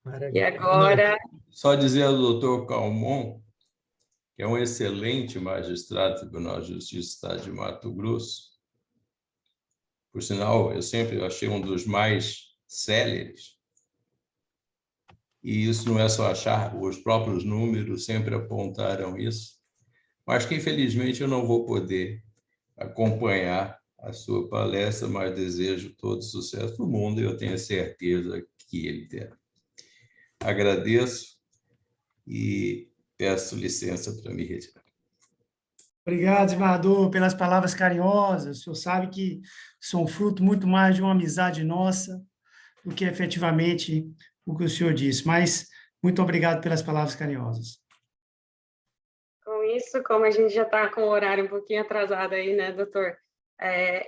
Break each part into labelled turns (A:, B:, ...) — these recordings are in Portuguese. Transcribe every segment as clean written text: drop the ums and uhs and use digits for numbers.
A: E
B: Maravilha.
A: agora,
C: Só dizer ao doutor Calmon, que é um excelente magistrado do Tribunal de Justiça do Estado de Mato Grosso. Por sinal, eu sempre achei um dos mais céleres. E isso não é só achar, os próprios números sempre apontaram isso. Mas que, infelizmente, eu não vou poder acompanhar a sua palestra, mas desejo todo o sucesso do mundo e eu tenho certeza que ele terá. Agradeço e peço licença para me retirar.
B: Obrigado, desembargador, pelas palavras carinhosas. O senhor sabe que são fruto muito mais de uma amizade nossa do que efetivamente o que o senhor disse. Mas muito obrigado pelas palavras carinhosas.
A: com isso, como a gente já está com o horário um pouquinho atrasado aí, né, doutor?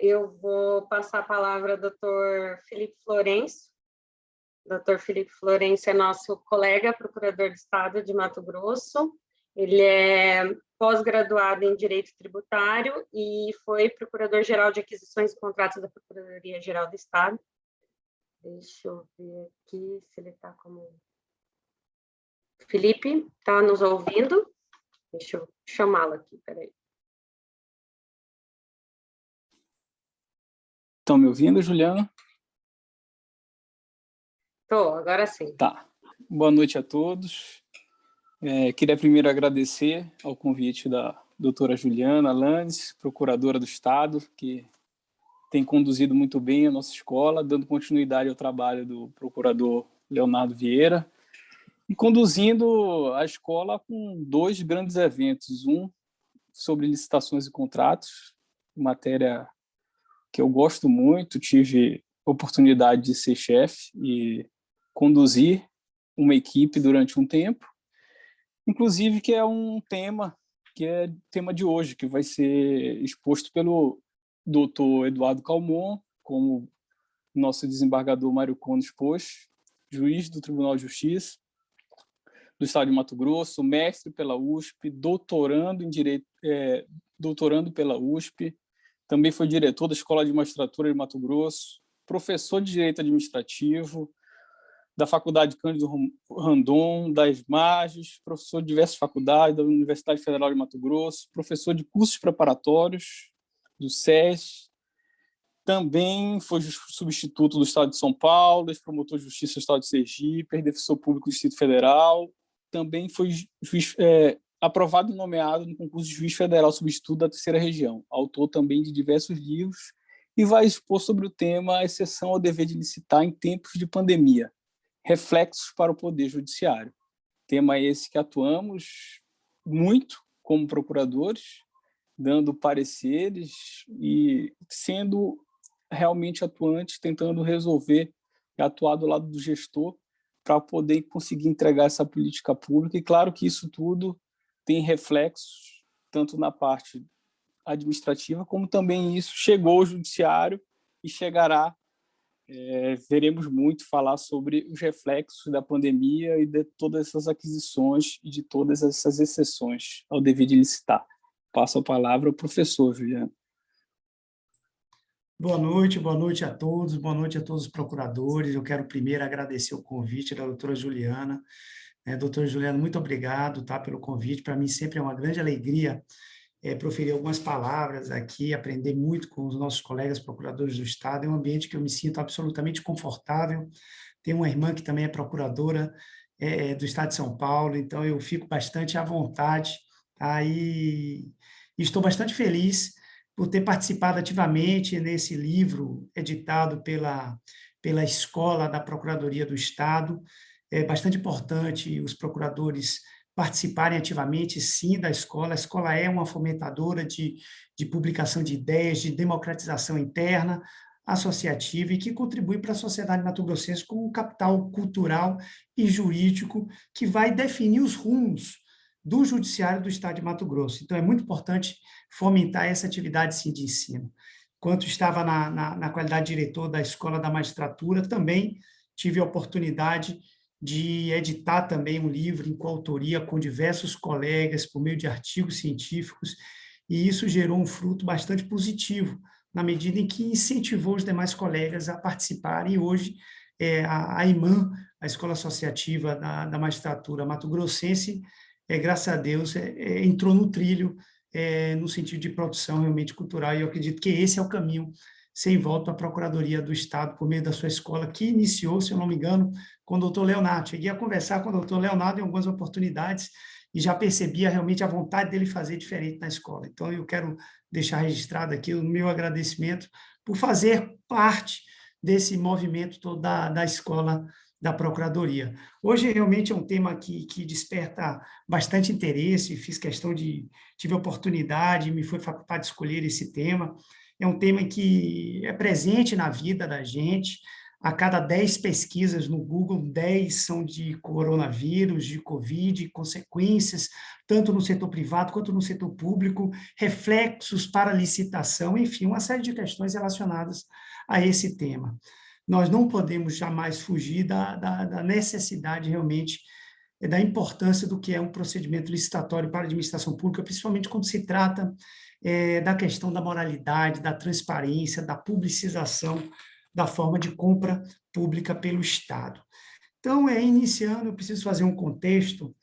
A: Eu vou passar a palavra ao doutor Felipe Florencio. Doutor Felipe Florencio é nosso colega, procurador de Estado de Mato Grosso. Ele é pós-graduado em Direito Tributário e foi Procurador-Geral de Aquisições e Contratos da Procuradoria-Geral do Estado. Deixa eu ver aqui se ele está como... Felipe, está nos ouvindo? Deixa eu chamá-lo aqui, peraí.
D: Estão me ouvindo, Juliana?
A: Estou, agora sim.
D: Tá. Boa noite a todos. Queria primeiro agradecer ao convite da doutora Juliana Landes, procuradora do Estado, que tem conduzido muito bem a nossa escola, dando continuidade ao trabalho do procurador Leonardo Vieira, e conduzindo a escola com dois grandes eventos, um sobre licitações e contratos, matéria que eu gosto muito, tive oportunidade de ser chefe e conduzir uma equipe durante um tempo, inclusive que é um tema que é tema de hoje, que vai ser exposto pelo doutor Eduardo Calmon, como nosso desembargador Mário Cone expôs, juiz do Tribunal de Justiça do Estado de Mato Grosso, mestre pela USP, doutorando em Direito, doutorando pela USP, também foi diretor da Escola de Magistratura de Mato Grosso, professor de Direito Administrativo, da Faculdade Cândido Rondon, das Marges, professor de diversas faculdades, da Universidade Federal de Mato Grosso, professor de cursos preparatórios do SES, também foi substituto do Estado de São Paulo, ex-promotor de Justiça do Estado de Sergipe, defensor público do Distrito Federal, também foi juiz, aprovado e nomeado no concurso de juiz federal substituto da Terceira Região, autor também de diversos livros, e vai expor sobre o tema a exceção ao dever de licitar em tempos de pandemia, reflexos para o Poder Judiciário. Tema esse que atuamos muito como procuradores, dando pareceres e sendo realmente atuantes, tentando resolver e atuar do lado do gestor para poder conseguir entregar essa política pública. E claro que isso tudo tem reflexos tanto na parte administrativa, como também isso chegou ao judiciário e chegará. Veremos muito falar sobre os reflexos da pandemia e de todas essas aquisições e de todas essas exceções ao dever de licitar. Passo a palavra ao professor, Juliano.
B: Boa noite a todos, boa noite a todos os procuradores. Eu quero primeiro agradecer o convite da doutora Juliana. Doutora Juliana, muito obrigado, tá, pelo convite. Para mim sempre é uma grande alegria proferir algumas palavras aqui, aprender muito com os nossos colegas procuradores do Estado. É um ambiente que eu me sinto absolutamente confortável. Tenho uma irmã que também é procuradora do Estado de São Paulo, então eu fico bastante à vontade, tá? E estou bastante feliz por ter participado ativamente nesse livro editado pela Escola da Procuradoria do Estado. É bastante importante os procuradores participarem ativamente, sim, da escola. A escola é uma fomentadora de publicação de ideias, de democratização interna, associativa, e que contribui para a sociedade mato-grossense como um capital cultural e jurídico que vai definir os rumos do Judiciário do Estado de Mato Grosso. Então, é muito importante fomentar essa atividade, sim, de ensino. Enquanto estava na qualidade de diretor da Escola da Magistratura, também tive a oportunidade de editar também um livro em coautoria com diversos colegas, por meio de artigos científicos, e isso gerou um fruto bastante positivo, na medida em que incentivou os demais colegas a participarem, e hoje a IMAN a Escola Associativa da Magistratura mato-grossense, graças a Deus, entrou no trilho, no sentido de produção realmente cultural, e eu acredito que esse é o caminho sem volta à Procuradoria do Estado, por meio da sua escola, que iniciou, se eu não me engano, com o doutor Leonardo. Cheguei a conversar com o doutor Leonardo em algumas oportunidades, e já percebia realmente a vontade dele fazer diferente na escola. Então, eu quero deixar registrado aqui o meu agradecimento por fazer parte desse movimento todo da escola da Procuradoria. Hoje, realmente, é um tema que desperta bastante interesse, tive a oportunidade, me foi facultado de escolher esse tema. É um tema que é presente na vida da gente. A cada 10 pesquisas no Google, 10 são de coronavírus, de Covid, consequências, tanto no setor privado quanto no setor público, reflexos para licitação, enfim, uma série de questões relacionadas a esse tema. Nós não podemos jamais fugir da necessidade, realmente, da importância do que é um procedimento licitatório para a administração pública, principalmente quando se trata da questão da moralidade, da transparência, da publicização da forma de compra pública pelo Estado. Então, iniciando, eu preciso fazer um contexto.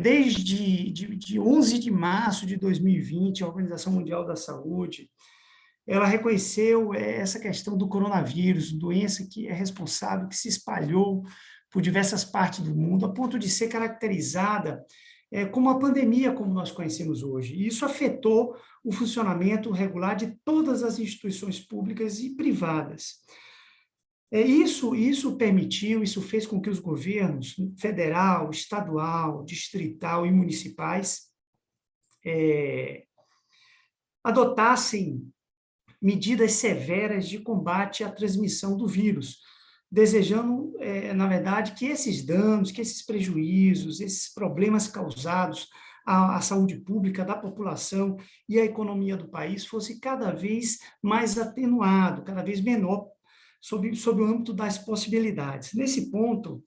B: Desde 11 de março de 2020, a Organização Mundial da Saúde, ela reconheceu essa questão do coronavírus, doença que é responsável, que se espalhou por diversas partes do mundo, a ponto de ser caracterizada como uma pandemia, como nós conhecemos hoje. E isso afetou o funcionamento regular de todas as instituições públicas e privadas. Isso fez com que os governos federal, estadual, distrital e municipais adotassem medidas severas de combate à transmissão do vírus, desejando, na verdade, que esses danos, que esses prejuízos, esses problemas causados à saúde pública da população e à economia do país fosse cada vez mais atenuado, cada vez menor, sob o âmbito das possibilidades. Nesse ponto,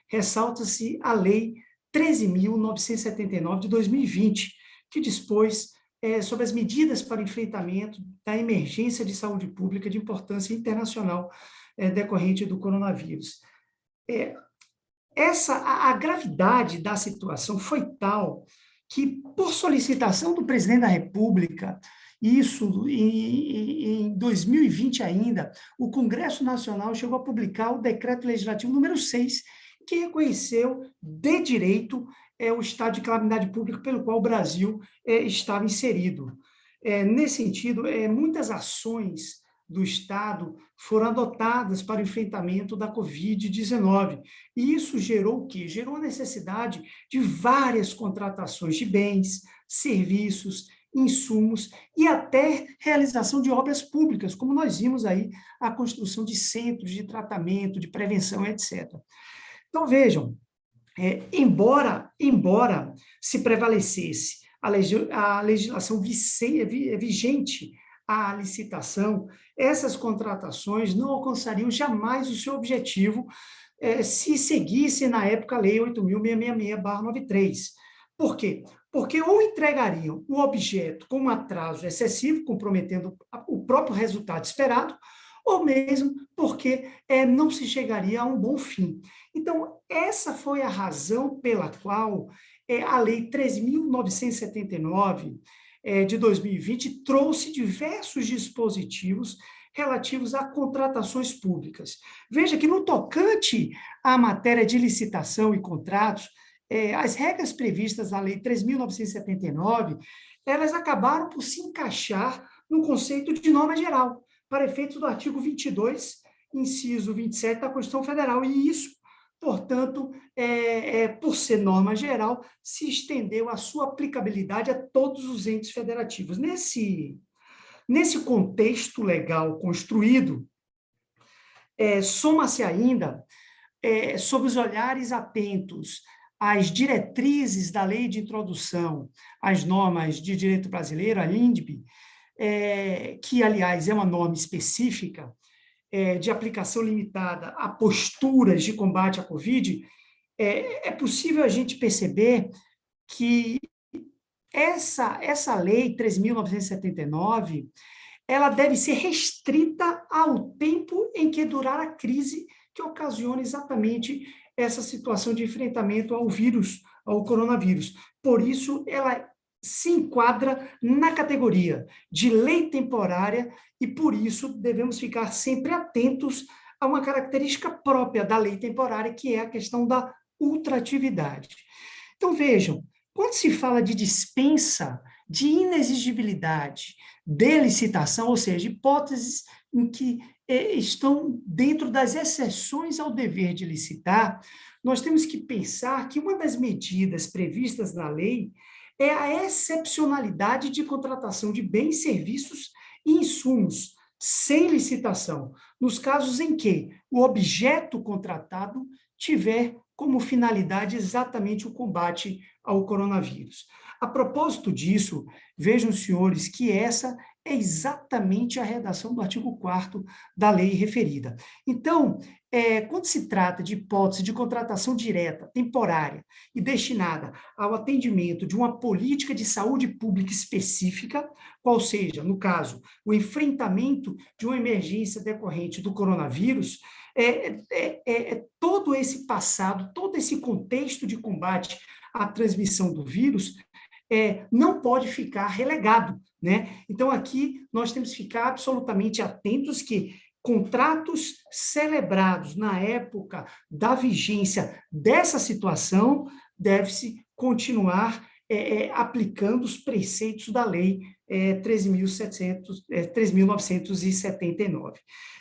B: ressalta-se a Lei 13.979 de 2020, que dispôs sobre as medidas para o enfrentamento da emergência de saúde pública de importância internacional decorrente do coronavírus. A gravidade da situação foi tal que, por solicitação do presidente da República, isso em 2020 ainda, o Congresso Nacional chegou a publicar o Decreto Legislativo número 6, que reconheceu de direito o estado de calamidade pública pelo qual o Brasil estava inserido. Nesse sentido, muitas ações do Estado foram adotadas para o enfrentamento da Covid-19. E isso gerou o quê? Gerou a necessidade de várias contratações de bens, serviços, insumos e até realização de obras públicas, como nós vimos aí a construção de centros de tratamento, de prevenção, etc. Então, vejam, embora se prevalecesse a legislação vigente à licitação, essas contratações não alcançariam jamais o seu objetivo se seguisse, na época, a Lei 8.666/93. Por quê? Porque ou entregariam o objeto com um atraso excessivo, comprometendo o próprio resultado esperado, ou mesmo porque não se chegaria a um bom fim. Então, essa foi a razão pela qual a Lei 13.979 de 2020 trouxe diversos dispositivos relativos a contratações públicas. Veja que, no tocante à matéria de licitação e contratos, as regras previstas na Lei 3.979, elas acabaram por se encaixar no conceito de norma geral, para efeitos do artigo 22, inciso 27 da Constituição Federal. E isso, portanto, por ser norma geral, se estendeu a sua aplicabilidade a todos os entes federativos. Nesse contexto legal construído, soma-se ainda, sob os olhares atentos às diretrizes da Lei de Introdução às Normas de Direito Brasileiro, a LINDB, que, aliás, é uma norma específica de aplicação limitada a posturas de combate à Covid, é possível a gente perceber que essa Lei 3.979, ela deve ser restrita ao tempo em que durar a crise que ocasiona exatamente essa situação de enfrentamento ao vírus, ao coronavírus. Por isso, ela se enquadra na categoria de lei temporária e, por isso, devemos ficar sempre atentos a uma característica própria da lei temporária, que é a questão da ultratividade. Então, vejam, quando se fala de dispensa, de inexigibilidade, de licitação, ou seja, hipóteses em que estão dentro das exceções ao dever de licitar, nós temos que pensar que uma das medidas previstas na lei é a excepcionalidade de contratação de bens, serviços e insumos sem licitação, nos casos em que o objeto contratado tiver como finalidade exatamente o combate ao coronavírus. A propósito disso, vejam, senhores, que essa é exatamente a redação do artigo 4º da lei referida. Então, quando se trata de hipótese de contratação direta, temporária e destinada ao atendimento de uma política de saúde pública específica, qual seja, no caso, o enfrentamento de uma emergência decorrente do coronavírus, todo esse passado, todo esse contexto de combate à transmissão do vírus não pode ficar relegado, né? Então, aqui nós temos que ficar absolutamente atentos que contratos celebrados na época da vigência dessa situação deve-se continuar aplicando os preceitos da Lei 13.979.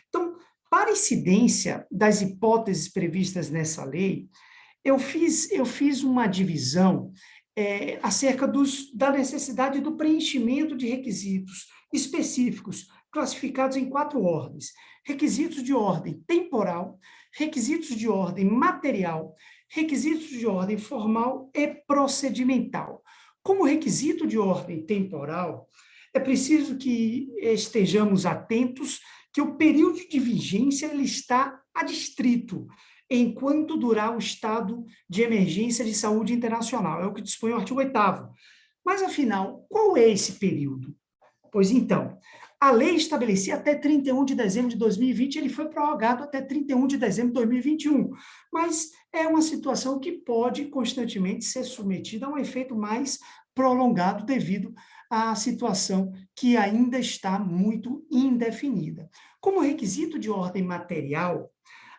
B: Então, para incidência das hipóteses previstas nessa lei, eu fiz uma divisão acerca da necessidade do preenchimento de requisitos específicos, classificados em 4 ordens. Requisitos de ordem temporal, requisitos de ordem material, requisitos de ordem formal e procedimental. Como requisito de ordem temporal, é preciso que estejamos atentos que o período de vigência ele está adstrito, enquanto durar o estado de emergência de saúde internacional. É o que dispõe o artigo 8º. Mas, afinal, qual é esse período? Pois então, a lei estabelecia até 31 de dezembro de 2020, ele foi prorrogado até 31 de dezembro de 2021, mas é uma situação que pode constantemente ser submetida a um efeito mais prolongado devido à situação que ainda está muito indefinida. Como requisito de ordem material,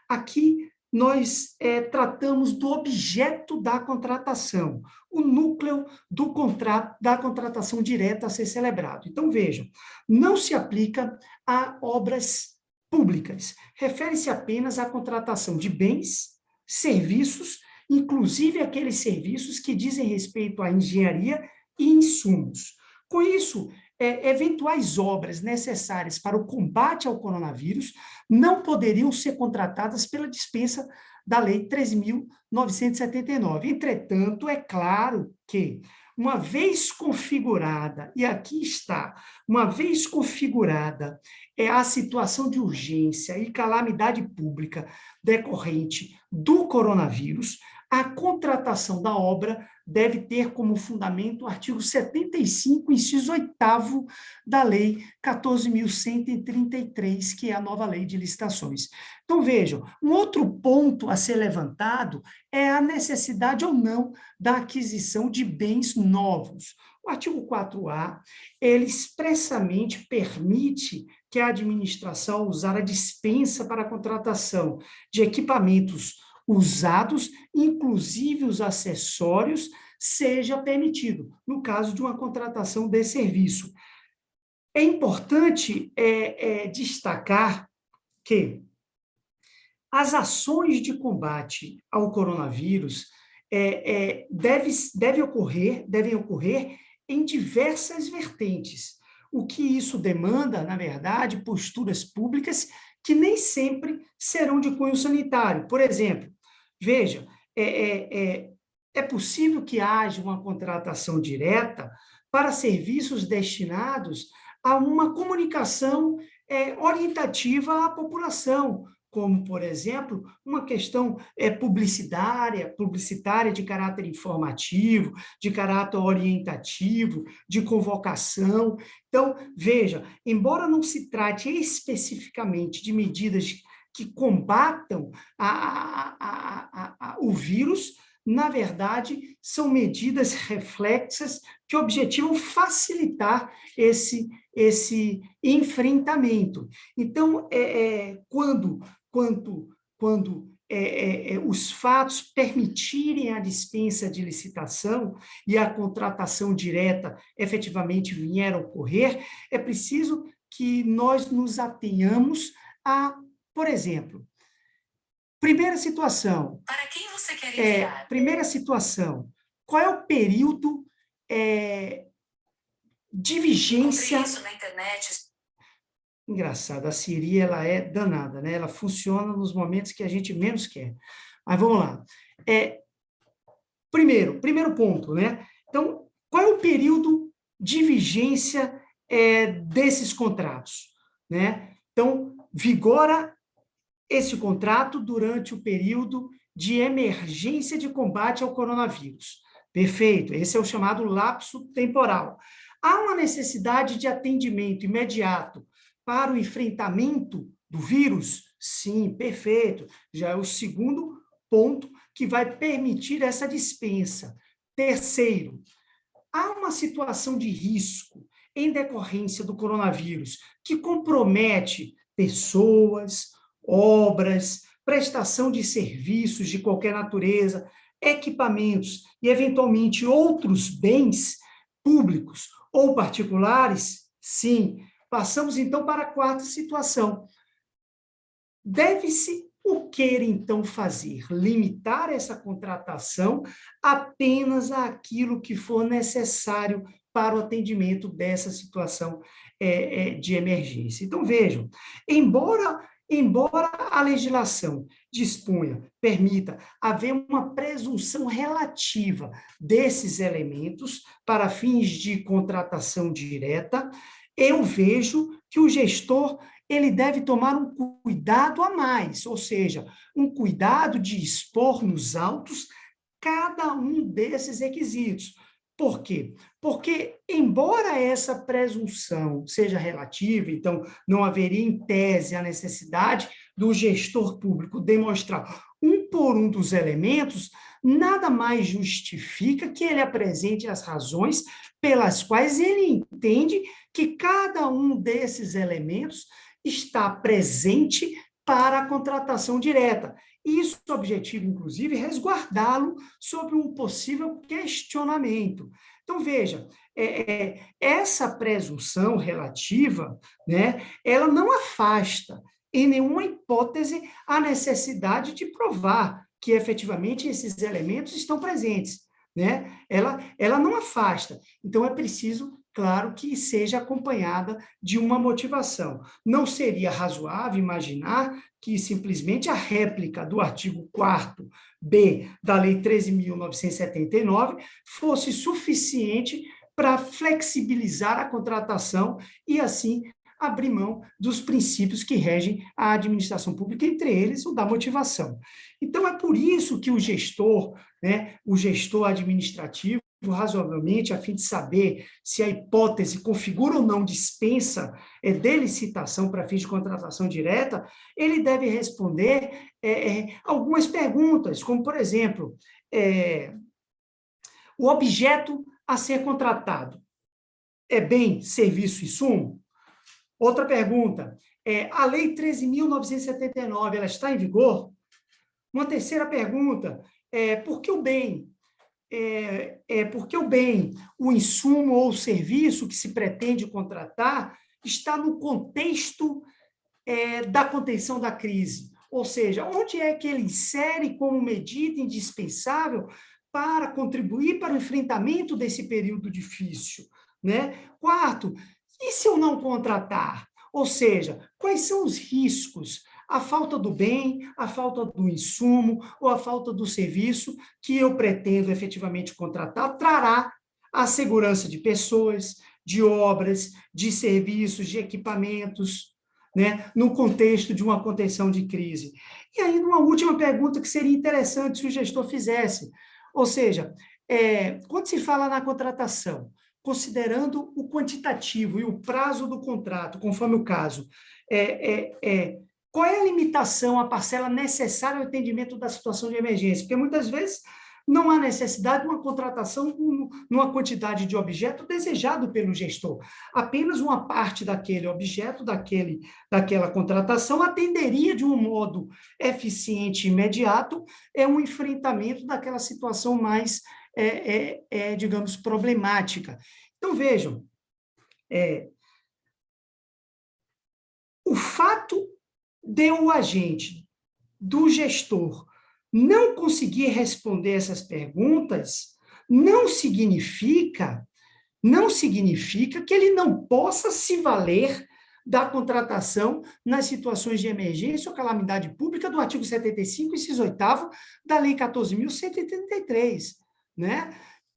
B: aqui nós tratamos do objeto da contratação, o núcleo do contrato, da contratação direta a ser celebrado. Então, vejam, não se aplica a obras públicas, refere-se apenas à contratação de bens, serviços, inclusive aqueles serviços que dizem respeito à engenharia e insumos. Com isso, eventuais obras necessárias para o combate ao coronavírus não poderiam ser contratadas pela dispensa da Lei 13.979. Entretanto, é claro que, uma vez configurada, e aqui está, uma vez configurada a situação de urgência e calamidade pública decorrente do coronavírus, a contratação da obra deve ter como fundamento o artigo 75, inciso 8º da Lei 14.133, que é a nova lei de licitações. Então, vejam, um outro ponto a ser levantado é a necessidade ou não da aquisição de bens novos. O artigo 4A, ele expressamente permite que a administração usar a dispensa para a contratação de equipamentos usados, inclusive os acessórios, seja permitido, no caso de uma contratação de serviço. É importante destacar que as ações de combate ao coronavírus devem ocorrer em diversas vertentes, o que isso demanda, na verdade, posturas públicas que nem sempre serão de cunho sanitário. Por exemplo, veja, é possível que haja uma contratação direta para serviços destinados a uma comunicação orientativa à população, como, por exemplo, uma questão publicitária de caráter informativo, de caráter orientativo, de convocação. Então, veja, embora não se trate especificamente de medidas que combatam o vírus, na verdade, são medidas reflexas que objetivam facilitar esse enfrentamento. Então, quando os fatos permitirem a dispensa de licitação e a contratação direta efetivamente vier a ocorrer, é preciso que nós nos atenhamos a, por exemplo, primeira situação.
E: Para quem você quer enviar?
B: Primeira situação. Qual é o período de vigência?
E: Comprei isso na internet.
B: Engraçado, a Siri, ela é danada, né? Ela funciona nos momentos que a gente menos quer. Mas vamos lá. Primeiro ponto, né? Então, qual é o período de vigência desses contratos, né? Então, vigora esse contrato durante o período de emergência de combate ao coronavírus. Perfeito, esse é o chamado lapso temporal. Há uma necessidade de atendimento imediato para o enfrentamento do vírus? Sim, perfeito. Já é o segundo ponto que vai permitir essa dispensa. Terceiro, há uma situação de risco em decorrência do coronavírus que compromete pessoas, obras, prestação de serviços de qualquer natureza, equipamentos e, eventualmente, outros bens públicos ou particulares? Sim. Passamos, então, para a quarta situação. Deve-se o que, então, fazer? Limitar essa contratação apenas àquilo que for necessário para o atendimento dessa situação de emergência. Então, vejam, embora a legislação permita haver uma presunção relativa desses elementos para fins de contratação direta, eu vejo que o gestor ele deve tomar um cuidado a mais, ou seja, um cuidado de expor nos autos cada um desses requisitos. Por quê? Porque, embora essa presunção seja relativa, então não haveria em tese a necessidade do gestor público demonstrar um por um dos elementos, nada mais justifica que ele apresente as razões pelas quais ele entende que cada um desses elementos está presente para a contratação direta. Isso é o objetivo, inclusive, resguardá-lo sobre um possível questionamento. Então, veja, essa presunção relativa, né, ela não afasta, em nenhuma hipótese, a necessidade de provar que, efetivamente, esses elementos estão presentes, né? Ela não afasta. Então, é preciso, claro, que seja acompanhada de uma motivação. Não seria razoável imaginar que simplesmente a réplica do artigo 4º da Lei 13.979 fosse suficiente para flexibilizar a contratação e, assim, abrir mão dos princípios que regem a administração pública, entre eles o da motivação. Então, é por isso que o gestor, né, o gestor administrativo, razoavelmente, a fim de saber se a hipótese configura ou não dispensa de licitação para fins de contratação direta, ele deve responder algumas perguntas, como, por exemplo, o objeto a ser contratado é bem, serviço e insumo? Outra pergunta, a Lei 13.979, ela está em vigor? Uma terceira pergunta, por que o bem? Porque o bem, o insumo ou o serviço que se pretende contratar está no contexto da contenção da crise. Ou seja, onde é que ele insere como medida indispensável para contribuir para o enfrentamento desse período difícil, né? Quarto, e se eu não contratar? Ou seja, quais são os riscos? A falta do bem, a falta do insumo ou a falta do serviço que eu pretendo efetivamente contratar trará a segurança de pessoas, de obras, de serviços, de equipamentos, né, no contexto de uma contenção de crise. E ainda uma última pergunta que seria interessante se o gestor fizesse. Ou seja, quando se fala na contratação, considerando o quantitativo e o prazo do contrato, conforme o caso, Qual é a limitação, a parcela necessária ao atendimento da situação de emergência? Porque muitas vezes não há necessidade de uma contratação numa quantidade de objeto desejado pelo gestor. Apenas uma parte daquele objeto, daquela contratação, atenderia de um modo eficiente e imediato um enfrentamento daquela situação mais, digamos, problemática. Então, vejam, o fato de o agente, do gestor, não conseguir responder essas perguntas não significa que ele não possa se valer da contratação nas situações de emergência ou calamidade pública do artigo 75, inciso 8º da Lei 14.133, né?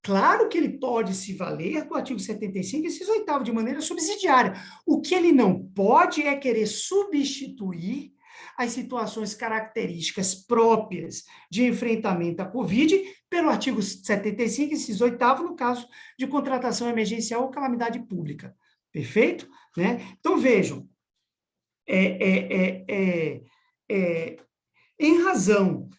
B: Claro que ele pode se valer do artigo 75, inciso 8º, de maneira subsidiária. O que ele não pode é querer substituir as situações características próprias de enfrentamento à Covid pelo artigo 75, inciso 8º, no caso de contratação emergencial ou calamidade pública. Perfeito? Né? Então, vejam, em razão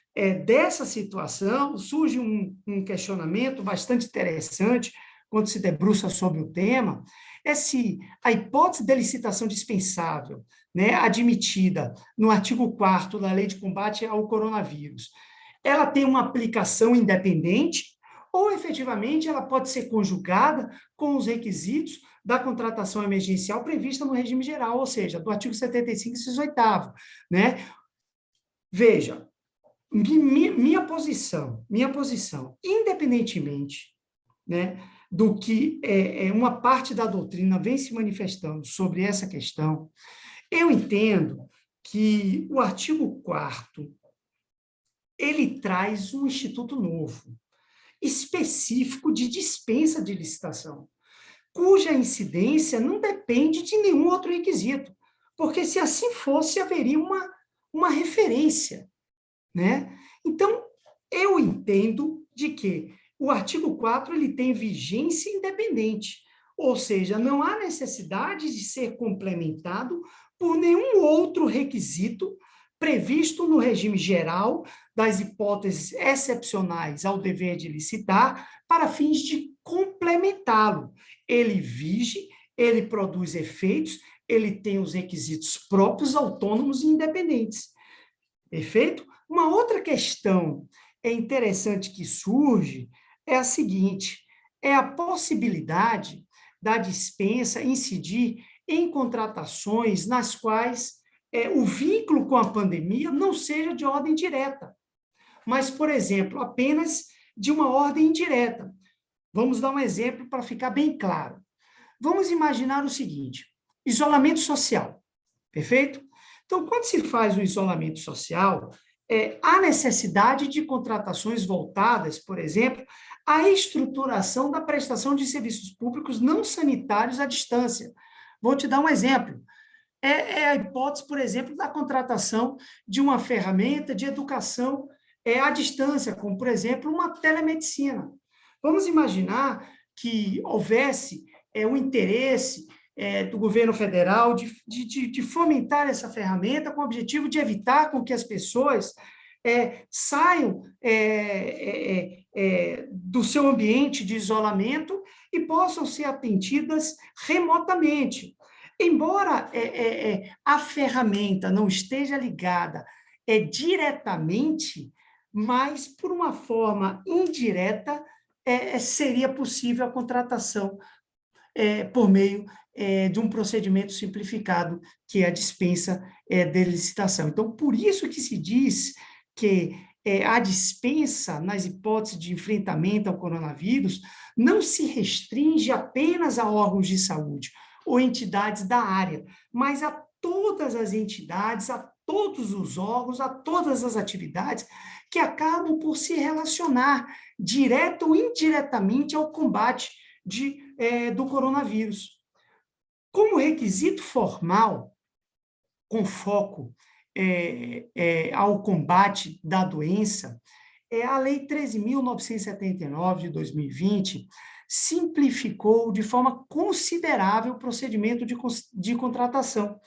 B: dessa situação, surge um questionamento bastante interessante quando se debruça sobre o tema, é se a hipótese de licitação dispensável, né, admitida no artigo 4º da Lei de Combate ao Coronavírus, ela tem uma aplicação independente ou, efetivamente, ela pode ser conjugada com os requisitos da contratação emergencial prevista no regime geral, ou seja, do artigo 75, inciso 8º, né? Veja, minha posição, independentemente, né, do que uma parte da doutrina vem se manifestando sobre essa questão, eu entendo que o artigo 4º, ele traz um instituto novo, específico de dispensa de licitação, cuja incidência não depende de nenhum outro requisito, porque se assim fosse, haveria uma referência, né? Então, eu entendo de que o artigo 4º ele tem vigência independente, ou seja, não há necessidade de ser complementado por nenhum outro requisito previsto no regime geral das hipóteses excepcionais ao dever de licitar para fins de complementá-lo. Ele vige, ele produz efeitos, ele tem os requisitos próprios, autônomos e independentes. Perfeito? Uma outra questão interessante que surge é a seguinte, é a possibilidade da dispensa incidir em contratações nas quais o vínculo com a pandemia não seja de ordem direta, mas, por exemplo, apenas de uma ordem indireta. Vamos dar um exemplo para ficar bem claro. Vamos imaginar o seguinte, isolamento social, perfeito? Então, quando se faz o isolamento social, há necessidade de contratações voltadas, por exemplo, à estruturação da prestação de serviços públicos não sanitários à distância. Vou te dar um exemplo. A hipótese, por exemplo, da contratação de uma ferramenta de educação à distância, como, por exemplo, uma telemedicina. Vamos imaginar que houvesse um interesse do governo federal de fomentar essa ferramenta com o objetivo de evitar com que as pessoas saiam do seu ambiente de isolamento e possam ser atendidas remotamente. Embora a ferramenta não esteja ligada diretamente, mas por uma forma indireta seria possível a contratação por meio de um procedimento simplificado, que é a dispensa de licitação. Então, por isso que se diz que a dispensa nas hipóteses de enfrentamento ao coronavírus não se restringe apenas a órgãos de saúde ou entidades da área, mas a todas as entidades, a todos os órgãos, a todas as atividades que acabam por se relacionar direta ou indiretamente ao combate do coronavírus. Como requisito formal, com foco ao combate da doença, a Lei 13.979 de 2020 simplificou de forma considerável o procedimento de contratação.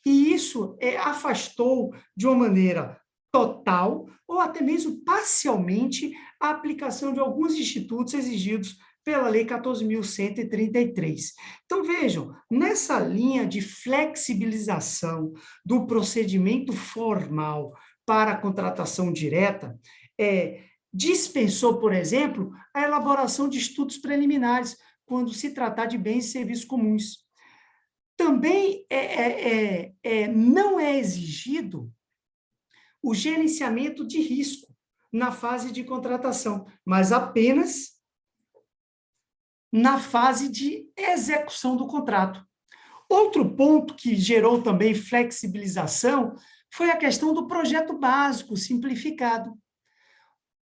B: e isso afastou de uma maneira total ou até mesmo parcialmente a aplicação de alguns institutos exigidos pela Lei 14.133. Então, vejam, nessa linha de flexibilização do procedimento formal para a contratação direta, dispensou, por exemplo, a elaboração de estudos preliminares, quando se tratar de bens e serviços comuns. Também não é exigido o gerenciamento de risco na fase de contratação, mas apenas na fase de execução do contrato. Outro ponto que gerou também flexibilização foi a questão do projeto básico simplificado.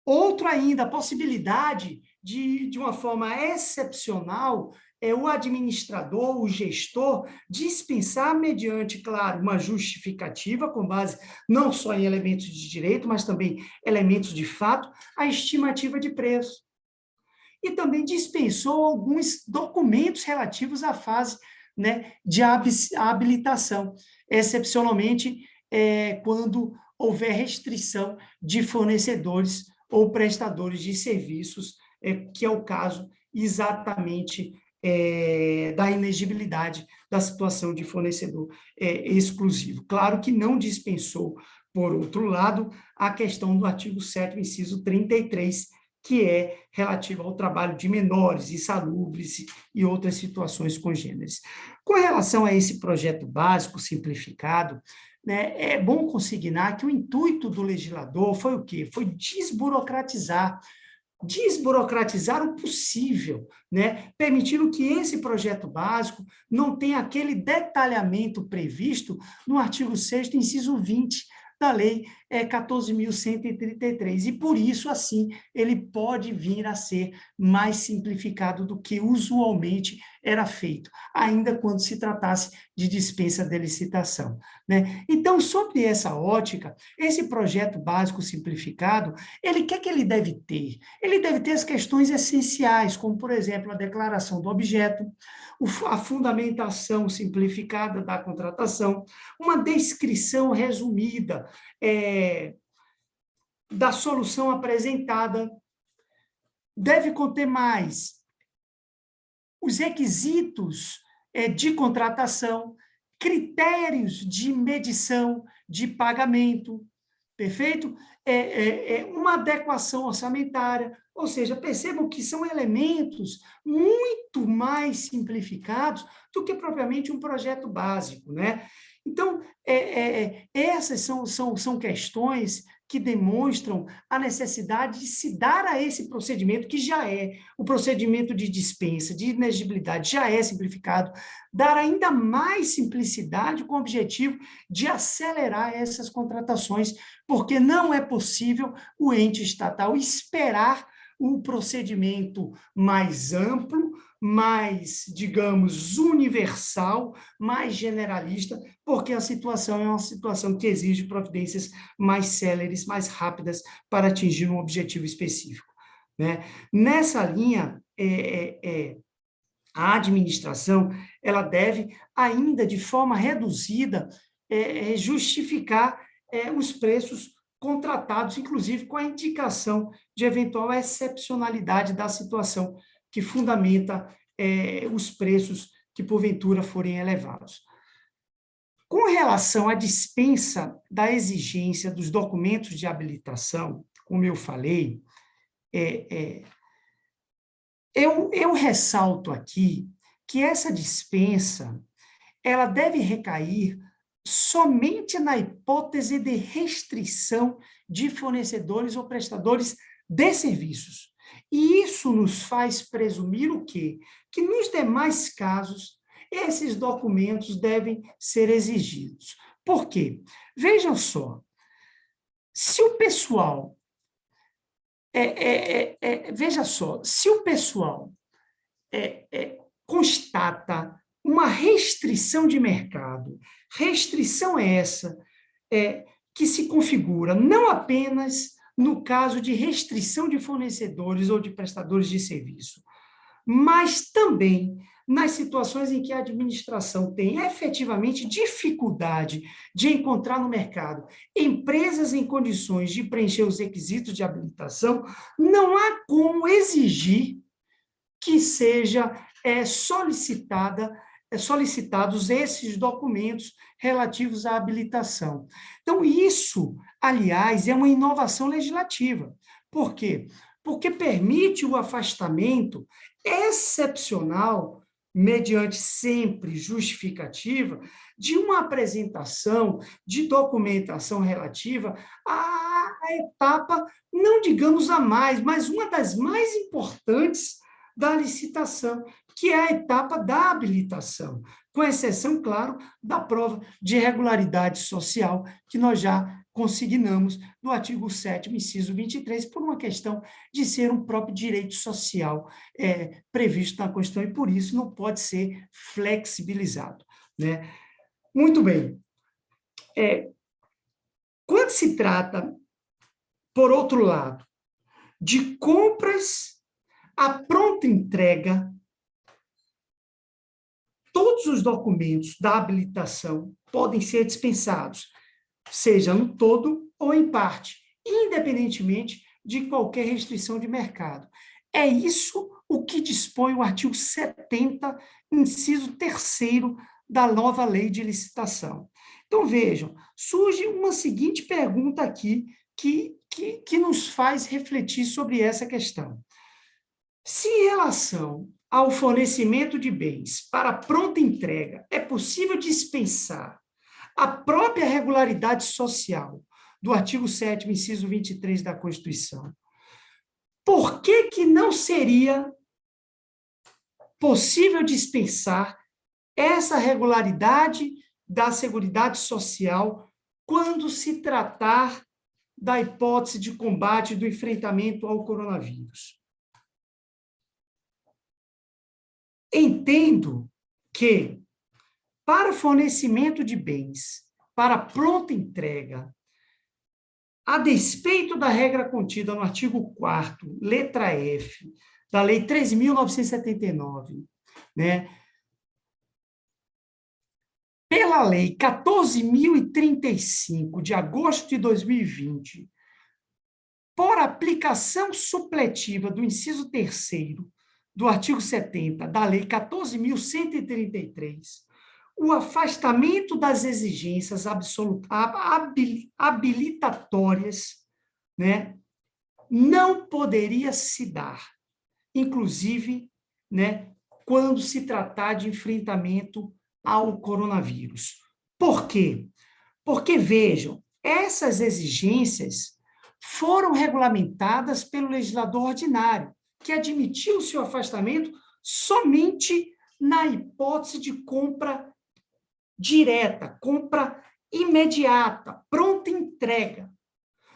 B: Outro ainda, a possibilidade de uma forma excepcional, o administrador, o gestor, dispensar mediante, claro, uma justificativa, com base não só em elementos de direito, mas também elementos de fato, a estimativa de preço. E também dispensou alguns documentos relativos à fase, né, de habilitação, excepcionalmente quando houver restrição de fornecedores ou prestadores de serviços, que é o caso exatamente da inexigibilidade da situação de fornecedor exclusivo. Claro que não dispensou, por outro lado, a questão do artigo 7º, inciso 33, que é relativa ao trabalho de menores, insalubres e outras situações congêneres. Com relação a esse projeto básico simplificado, né, é bom consignar que o intuito do legislador foi o quê? Foi desburocratizar o possível, né, permitindo que esse projeto básico não tenha aquele detalhamento previsto no artigo 6º, inciso 20, da Lei 14.133, e por isso, assim, ele pode vir a ser mais simplificado do que usualmente era feito, ainda quando se tratasse de dispensa de licitação, né? Então, sobre essa ótica, esse projeto básico simplificado, o que ele deve ter? Ele deve ter as questões essenciais, como, por exemplo, a declaração do objeto, a fundamentação simplificada da contratação, uma descrição resumida da solução apresentada, deve conter mais os requisitos de contratação, critérios de medição de pagamento, perfeito? Uma adequação orçamentária, ou seja, percebam que são elementos muito mais simplificados do que propriamente um projeto básico, né? Então, essas são questões que demonstram a necessidade de se dar a esse procedimento, que já o procedimento de dispensa, de inexigibilidade, já é simplificado, dar ainda mais simplicidade com o objetivo de acelerar essas contratações, porque não é possível o ente estatal esperar um procedimento mais amplo, mais, digamos, universal, mais generalista, porque a situação é uma situação que exige providências mais céleres, mais rápidas, para atingir um objetivo específico, né? Nessa linha, a administração ela deve, ainda de forma reduzida, justificar os preços contratados, inclusive com a indicação de eventual excepcionalidade da situação que fundamenta os preços que, porventura, forem elevados. Com relação à dispensa da exigência dos documentos de como eu falei, eu ressalto aqui que essa dispensa ela deve recair somente na hipótese de restrição de fornecedores ou prestadores de serviços. E isso nos faz presumir o quê? Que nos demais casos, esses documentos devem ser exigidos. Por quê? Vejam só, se o pessoal... se o pessoal constata uma restrição de mercado, restrição essa que se configura não apenas no caso de restrição de fornecedores ou de prestadores de serviço, mas também nas situações em que a administração tem efetivamente dificuldade de encontrar no mercado empresas em condições de preencher os requisitos de habilitação, não há como exigir que seja solicitados esses documentos relativos à habilitação. Então, isso, aliás, é uma inovação legislativa. Por quê? Porque permite o afastamento excepcional, mediante sempre justificativa, de uma apresentação de documentação relativa à etapa, não digamos a mais, mas uma das mais importantes da licitação, que é a etapa da habilitação, com exceção, claro, da prova de regularidade social, que nós já consignamos no artigo 7º, inciso 23, por uma questão de ser um próprio direito social previsto na Constituição, e por isso não pode ser flexibilizado, né? Muito bem. Quando se trata, por outro lado, de compras à pronta entrega, todos os documentos da habilitação podem ser dispensados, seja no todo ou em parte, independentemente de qualquer restrição de mercado. É isso o que dispõe o artigo 70, inciso 3º da nova lei de licitação. Então, vejam, surge uma seguinte pergunta aqui que nos faz refletir sobre essa questão. Se em relação ao fornecimento de bens para pronta entrega é possível dispensar a própria regularidade social do artigo 7º, inciso 23 da Constituição, por que não seria possível dispensar essa regularidade da Seguridade Social quando se tratar da hipótese de combate do enfrentamento ao coronavírus? Entendo que, para fornecimento de bens, para pronta entrega, a despeito da regra contida no artigo 4º, letra F, da Lei 13.979, né? Pela Lei 14.035, de agosto de 2020, por aplicação supletiva do inciso 3º do artigo 70 da Lei 14.133, o afastamento das exigências habilitatórias, né, não poderia se dar, inclusive, né, quando se tratar de enfrentamento ao coronavírus. Por quê? Porque, vejam, essas exigências foram regulamentadas pelo legislador ordinário, que admitiu o seu afastamento somente na hipótese de compra direta, compra imediata, pronta entrega.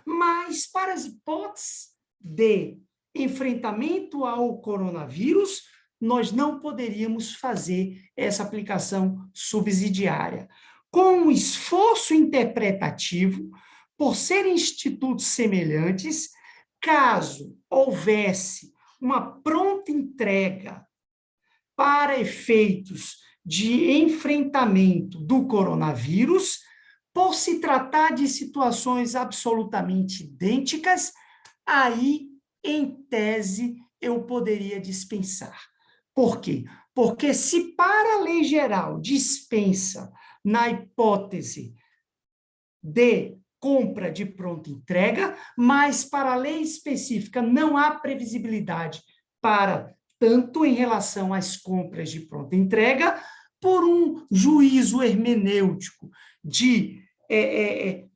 B: Mas, para as hipóteses de enfrentamento ao coronavírus, nós não poderíamos fazer essa aplicação subsidiária. Com um esforço interpretativo, por serem institutos semelhantes, caso houvesse uma pronta entrega para efeitos de enfrentamento do coronavírus, por se tratar de situações absolutamente idênticas, aí, em tese, eu poderia dispensar. Por quê? Porque se para a lei geral dispensa na hipótese de compra de pronta entrega, mas para a lei específica não há previsibilidade para tanto em relação às compras de pronta entrega, por um juízo hermenêutico de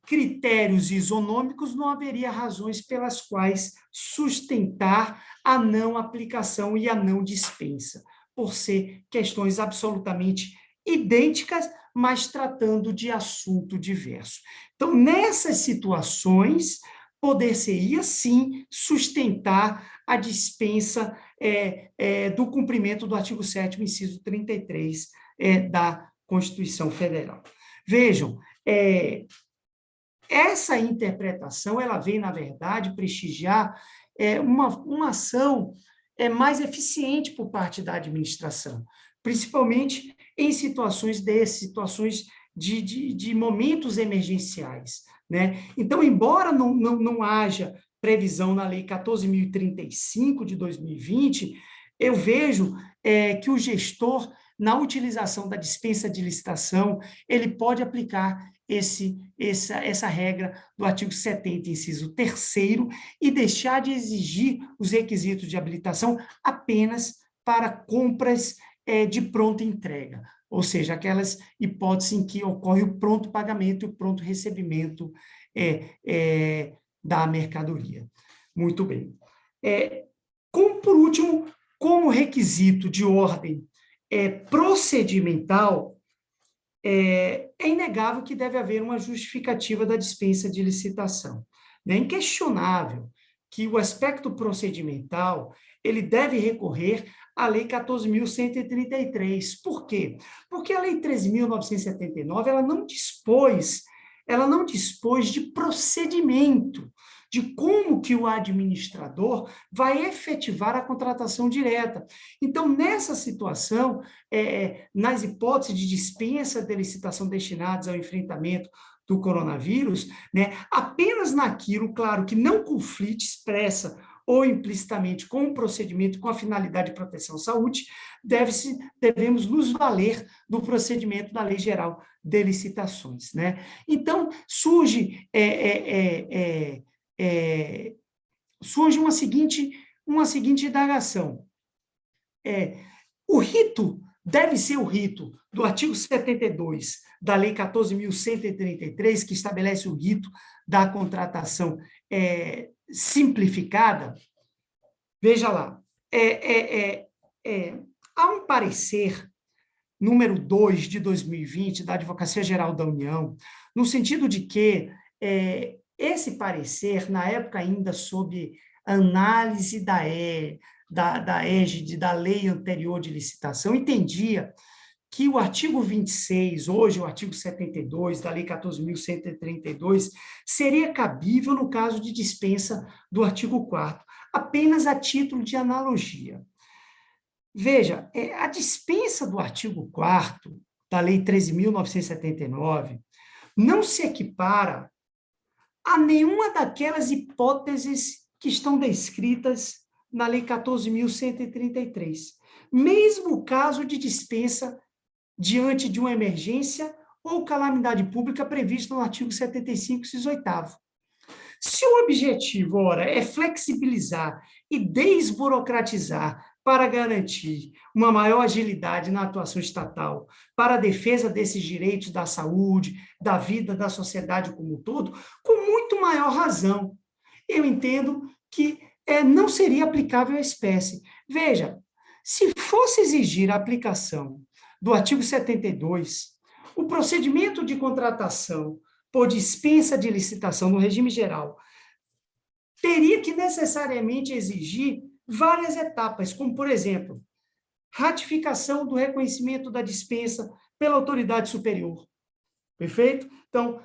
B: critérios isonômicos, não haveria razões pelas quais sustentar a não aplicação e a não dispensa, por ser questões absolutamente idênticas, mas tratando de assunto diverso. Então, nessas situações, poder-se-ia, sim, sustentar a dispensa do cumprimento do artigo 7º, inciso 33 da Constituição Federal. Vejam, essa interpretação, ela vem, na verdade, prestigiar uma ação mais eficiente por parte da administração, principalmente em situações situações de momentos emergenciais, né? Então, embora não haja previsão na Lei 14.035 de 2020, eu vejo que o gestor, na utilização da dispensa de licitação, ele pode aplicar essa regra do artigo 70, inciso 3º, e deixar de exigir os requisitos de habilitação apenas para compras de pronta entrega, ou seja, aquelas hipóteses em que ocorre o pronto pagamento e o pronto recebimento da mercadoria. Muito bem. Por último, como requisito de ordem procedimental, é inegável que deve haver uma justificativa da dispensa de licitação. É inquestionável que o aspecto procedimental ele deve recorrer à Lei 14.133. Por quê? Porque a Lei 13.979 ela não dispôs de procedimento, de como que o administrador vai efetivar a contratação direta. Então, nessa situação, nas hipóteses de dispensa de licitação destinadas ao enfrentamento do coronavírus, né, apenas naquilo, claro, que não conflite expressa ou implicitamente com o procedimento com a finalidade de proteção à saúde, devemos nos valer do procedimento da Lei Geral de Licitações, né? Então, surge uma seguinte indagação. O rito deve ser o rito do artigo 72 da Lei 14.133, que estabelece o rito da contratação simplificada. Veja lá, há um parecer número 2 de 2020 da Advocacia Geral da União, no sentido de que esse parecer, na época ainda sob análise da égide da lei anterior de licitação, entendia que o artigo 26, hoje o artigo 72 da Lei 14.132, seria cabível no caso de dispensa do artigo 4º, apenas a título de analogia. Veja, a dispensa do artigo 4º da Lei 13.979 não se equipara a nenhuma daquelas hipóteses que estão descritas na Lei 14.133. Mesmo o caso de dispensa diante de uma emergência ou calamidade pública prevista no artigo 75, inciso 8º. Se o objetivo, ora, é flexibilizar e desburocratizar para garantir uma maior agilidade na atuação estatal, para a defesa desses direitos da saúde, da vida da sociedade como um todo, com muito maior razão, eu entendo que não seria aplicável à espécie. Veja, se fosse exigir a aplicação do artigo 72, o procedimento de contratação por dispensa de licitação no regime geral teria que necessariamente exigir várias etapas, como, por exemplo, ratificação do reconhecimento da dispensa pela autoridade superior. Perfeito? Então,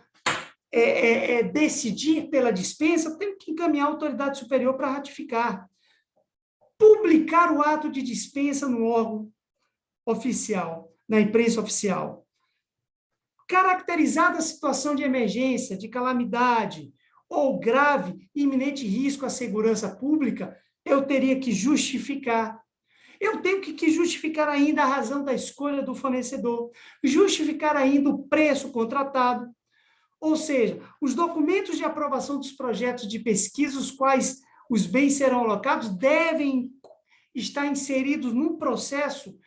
B: decidir pela dispensa, tem que encaminhar a autoridade superior para ratificar. Publicar o ato de dispensa no órgão oficial, na imprensa oficial. Caracterizada a situação de emergência, de calamidade ou grave e iminente risco à segurança pública, eu teria que justificar. Eu tenho que justificar ainda a razão da escolha do fornecedor, justificar ainda o preço contratado, ou seja, os documentos de aprovação dos projetos de pesquisa, os quais os bens serão alocados, devem estar inseridos num processo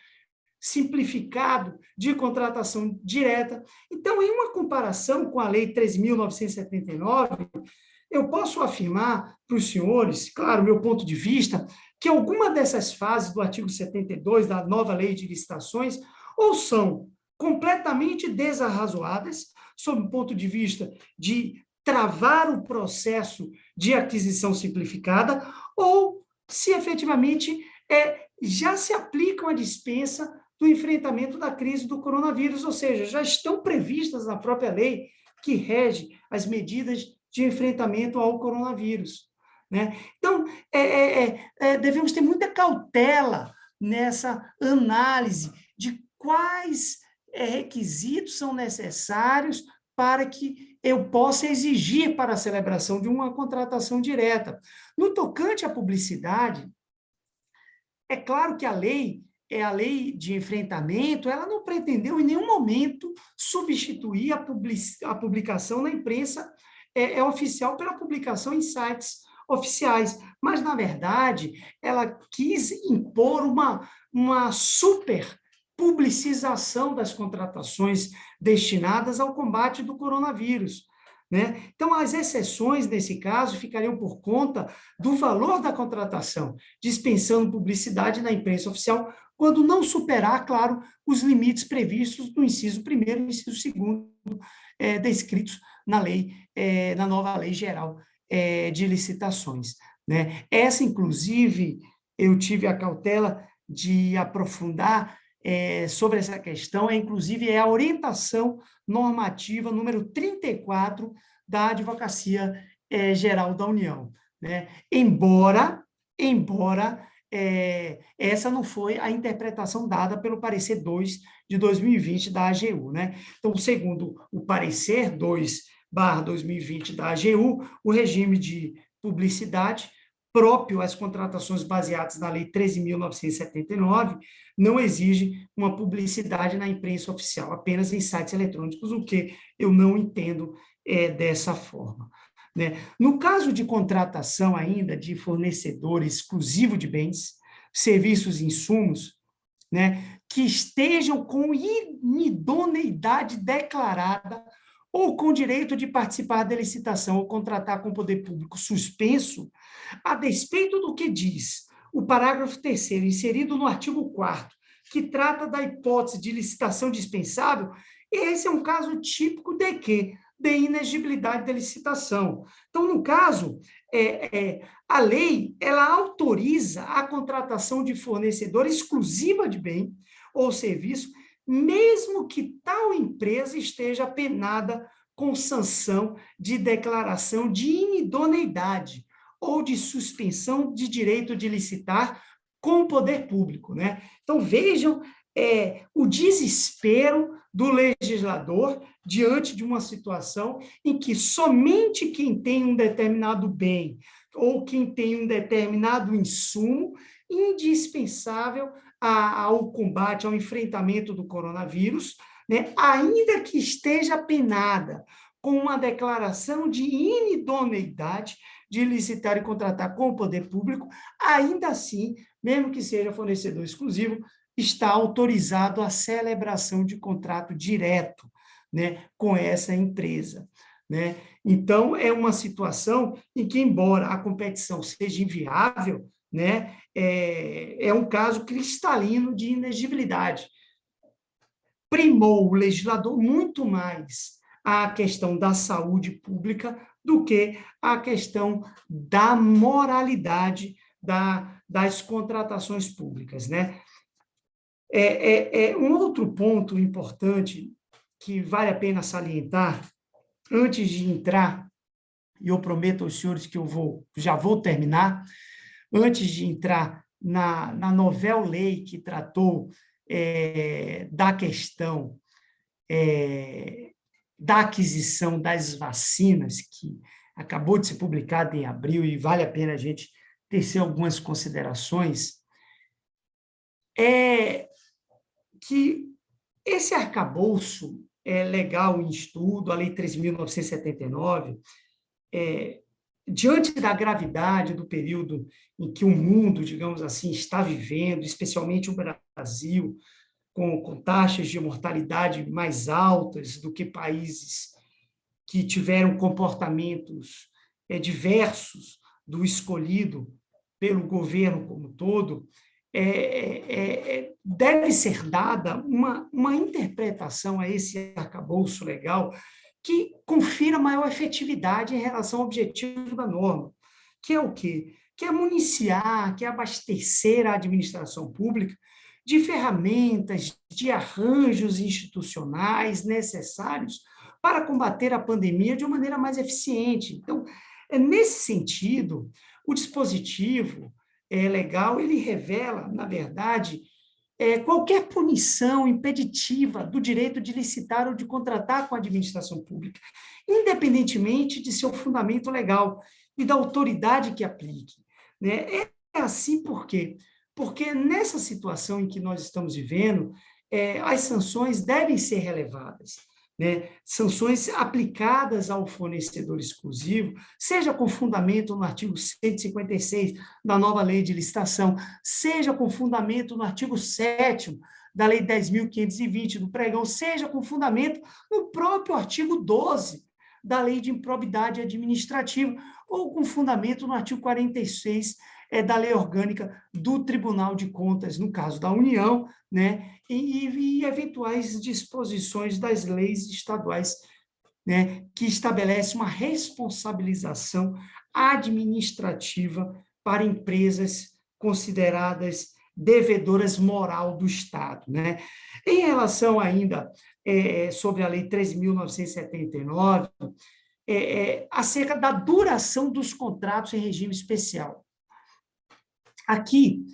B: simplificado de contratação direta. Então, em uma comparação com a Lei 13.979, eu posso afirmar para os senhores, claro, meu ponto de vista, que alguma dessas fases do artigo 72 da nova Lei de Licitações ou são completamente desarrazoadas, sob o ponto de vista de travar o processo de aquisição simplificada, ou se efetivamente já se aplicam a dispensa do enfrentamento da crise do coronavírus, ou seja, já estão previstas na própria lei que rege as medidas de enfrentamento ao coronavírus, né? Então, devemos ter muita cautela nessa análise de quais requisitos são necessários para que eu possa exigir para a celebração de uma contratação direta. No tocante à publicidade, é claro que a lei de enfrentamento, ela não pretendeu em nenhum momento substituir a publicação na imprensa oficial pela publicação em sites oficiais, mas, na verdade, ela quis impor uma super publicização das contratações destinadas ao combate do coronavírus, né? Então, as exceções, nesse caso, ficariam por conta do valor da contratação, dispensando publicidade na imprensa oficial, quando não superar, claro, os limites previstos no inciso 1º e inciso 2º, descritos na lei, na nova Lei Geral de Licitações, né? Essa, inclusive, eu tive a cautela de aprofundar sobre essa questão, inclusive é a orientação normativa número 34 da Advocacia Geral da União, né? Embora essa não foi a interpretação dada pelo parecer 2 de 2020 da AGU, né? Então, segundo o parecer 2/2020 da AGU, o regime de publicidade próprio às contratações baseadas na Lei 13.979 não exige uma publicidade na imprensa oficial, apenas em sites eletrônicos, o que eu não entendo dessa forma, né? No caso de contratação ainda de fornecedor exclusivo de bens, serviços e insumos, né, que estejam com inidoneidade declarada ou com direito de participar da licitação ou contratar com o poder público suspenso, a despeito do que diz o parágrafo 3º, inserido no artigo 4º, que trata da hipótese de licitação dispensável, esse é um caso típico de quê? De inexigibilidade da licitação. Então, no caso, a lei, ela autoriza a contratação de fornecedor exclusiva de bem ou serviço, mesmo que tal empresa esteja penada com sanção de declaração de inidoneidade ou de suspensão de direito de licitar com o poder público, né? Então, vejam o desespero do legislador diante de uma situação em que somente quem tem um determinado bem ou quem tem um determinado insumo indispensável ao combate, ao enfrentamento do coronavírus, né, ainda que esteja penada com uma declaração de inidoneidade de licitar e contratar com o poder público, ainda assim, mesmo que seja fornecedor exclusivo, está autorizado a celebração de contrato direto, né, com essa empresa, né? Então, é uma situação em que, embora a competição seja inviável, né, é um caso cristalino de inexigibilidade. Primou o legislador muito mais a questão da saúde pública do que a questão da moralidade das contratações públicas, né? Um outro ponto importante que vale a pena salientar, antes de entrar, e eu prometo aos senhores que já vou terminar, antes de entrar na novel lei que tratou da questão da aquisição das vacinas, que acabou de ser publicada em abril, e vale a pena a gente tecer algumas considerações, que esse arcabouço legal em estudo, a Lei 13.979, diante da gravidade do período em que o mundo, digamos assim, está vivendo, especialmente o Brasil, com taxas de mortalidade mais altas do que países que tiveram comportamentos diversos do escolhido pelo governo como um todo, deve ser dada uma interpretação a esse arcabouço legal que confira maior efetividade em relação ao objetivo da norma, que é o quê? Que é municiar, que é abastecer a administração pública de ferramentas, de arranjos institucionais necessários para combater a pandemia de uma maneira mais eficiente. Então, nesse sentido, o dispositivo legal, ele revela, na verdade, qualquer punição impeditiva do direito de licitar ou de contratar com a administração pública, independentemente de seu fundamento legal e da autoridade que aplique. Né? É assim por quê? Porque nessa situação em que nós estamos vivendo, as sanções devem ser relevadas. Né? Sanções aplicadas ao fornecedor exclusivo, seja com fundamento no artigo 156 da nova lei de licitação, seja com fundamento no artigo 7º da lei 10.520 do pregão, seja com fundamento no próprio artigo 12 da lei de improbidade administrativa, ou com fundamento no artigo 46 da lei orgânica do Tribunal de Contas, no caso da União, né, e eventuais disposições das leis estaduais, né, que estabelecem uma responsabilização administrativa para empresas consideradas devedoras moral do Estado. Né? Em relação ainda sobre a Lei 13.979, acerca da duração dos contratos em regime especial. Aqui,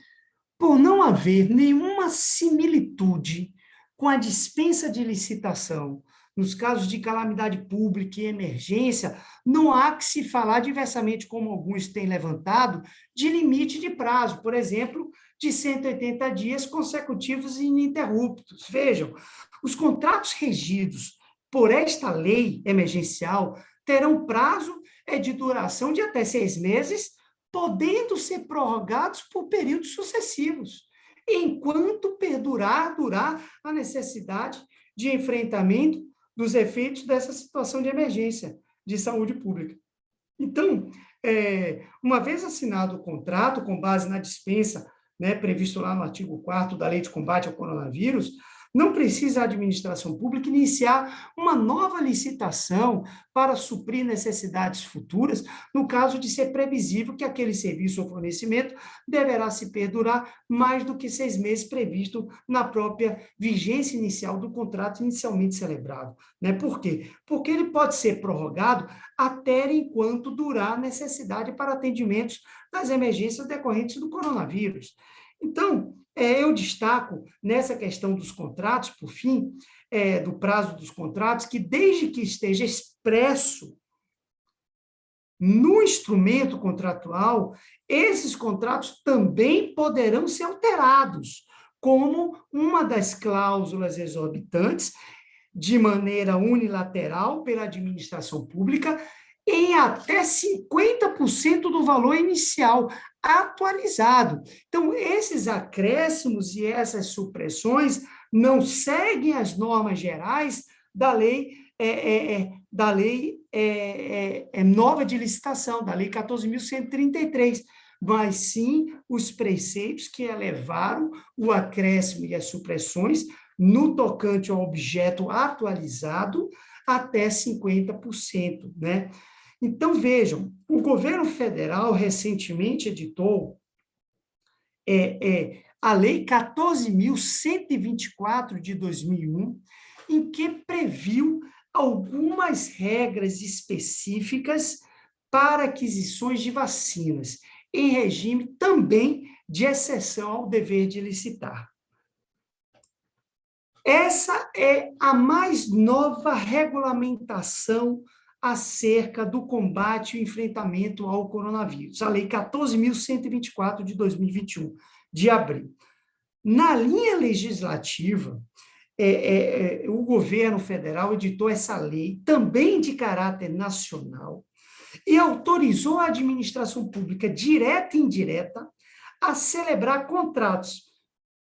B: por não haver nenhuma similitude com a dispensa de licitação, nos casos de calamidade pública e emergência, não há que se falar diversamente, como alguns têm levantado, de limite de prazo, por exemplo, de 180 dias consecutivos e ininterruptos. Vejam, os contratos regidos por esta lei emergencial terão prazo de duração de até 6 meses, podendo ser prorrogados por períodos sucessivos, enquanto durar a necessidade de enfrentamento dos efeitos dessa situação de emergência de saúde pública. Então, uma vez assinado o contrato, com base na dispensa, né, previsto lá no artigo 4º da Lei de Combate ao Coronavírus, não precisa a administração pública iniciar uma nova licitação para suprir necessidades futuras, no caso de ser previsível que aquele serviço ou fornecimento deverá se perdurar mais do que 6 meses previsto na própria vigência inicial do contrato inicialmente celebrado. Né? Por quê? Porque ele pode ser prorrogado até enquanto durar a necessidade para atendimentos das emergências decorrentes do coronavírus. Então, eu destaco nessa questão dos contratos, por fim, do prazo dos contratos, que desde que esteja expresso no instrumento contratual, esses contratos também poderão ser alterados, como uma das cláusulas exorbitantes, de maneira unilateral pela administração pública, em até 50% do valor inicial atualizado. Então, esses acréscimos e essas supressões não seguem as normas gerais da lei nova de licitação, da Lei 14.133, mas sim os preceitos que elevaram o acréscimo e as supressões no tocante ao objeto atualizado até 50%, né? Então, vejam, o governo federal recentemente editou a Lei 14.124 de 2001, em que previu algumas regras específicas para aquisições de vacinas, em regime também de exceção ao dever de licitar. Essa é a mais nova regulamentação acerca do combate e enfrentamento ao coronavírus, a Lei 14.124 de 2021, de abril. Na linha legislativa, o governo federal editou essa lei, também de caráter nacional, e autorizou a administração pública, direta e indireta, a celebrar contratos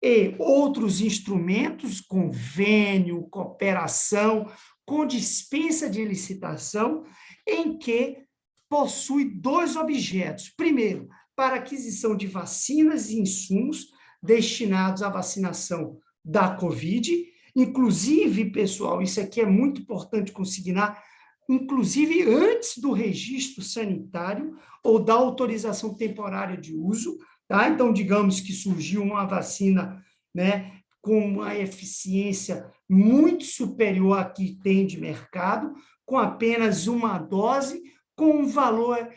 B: e outros instrumentos, convênio, cooperação, com dispensa de licitação, em que possui 2 objetos. Primeiro, para aquisição de vacinas e insumos destinados à vacinação da Covid. Inclusive, pessoal, isso aqui é muito importante consignar, inclusive antes do registro sanitário ou da autorização temporária de uso. Tá? Então, digamos que surgiu uma vacina, né, com uma eficiência muito superior à que tem de mercado, com apenas uma dose, com um valor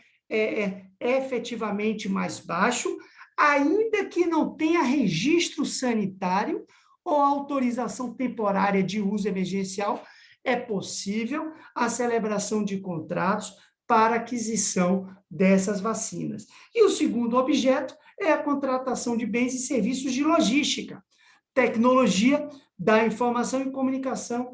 B: efetivamente mais baixo. ainda que não tenha registro sanitário ou autorização temporária de uso emergencial, é possível a celebração de contratos para aquisição dessas vacinas. E o segundo objeto é a contratação de bens e serviços de logística, tecnologia da informação e comunicação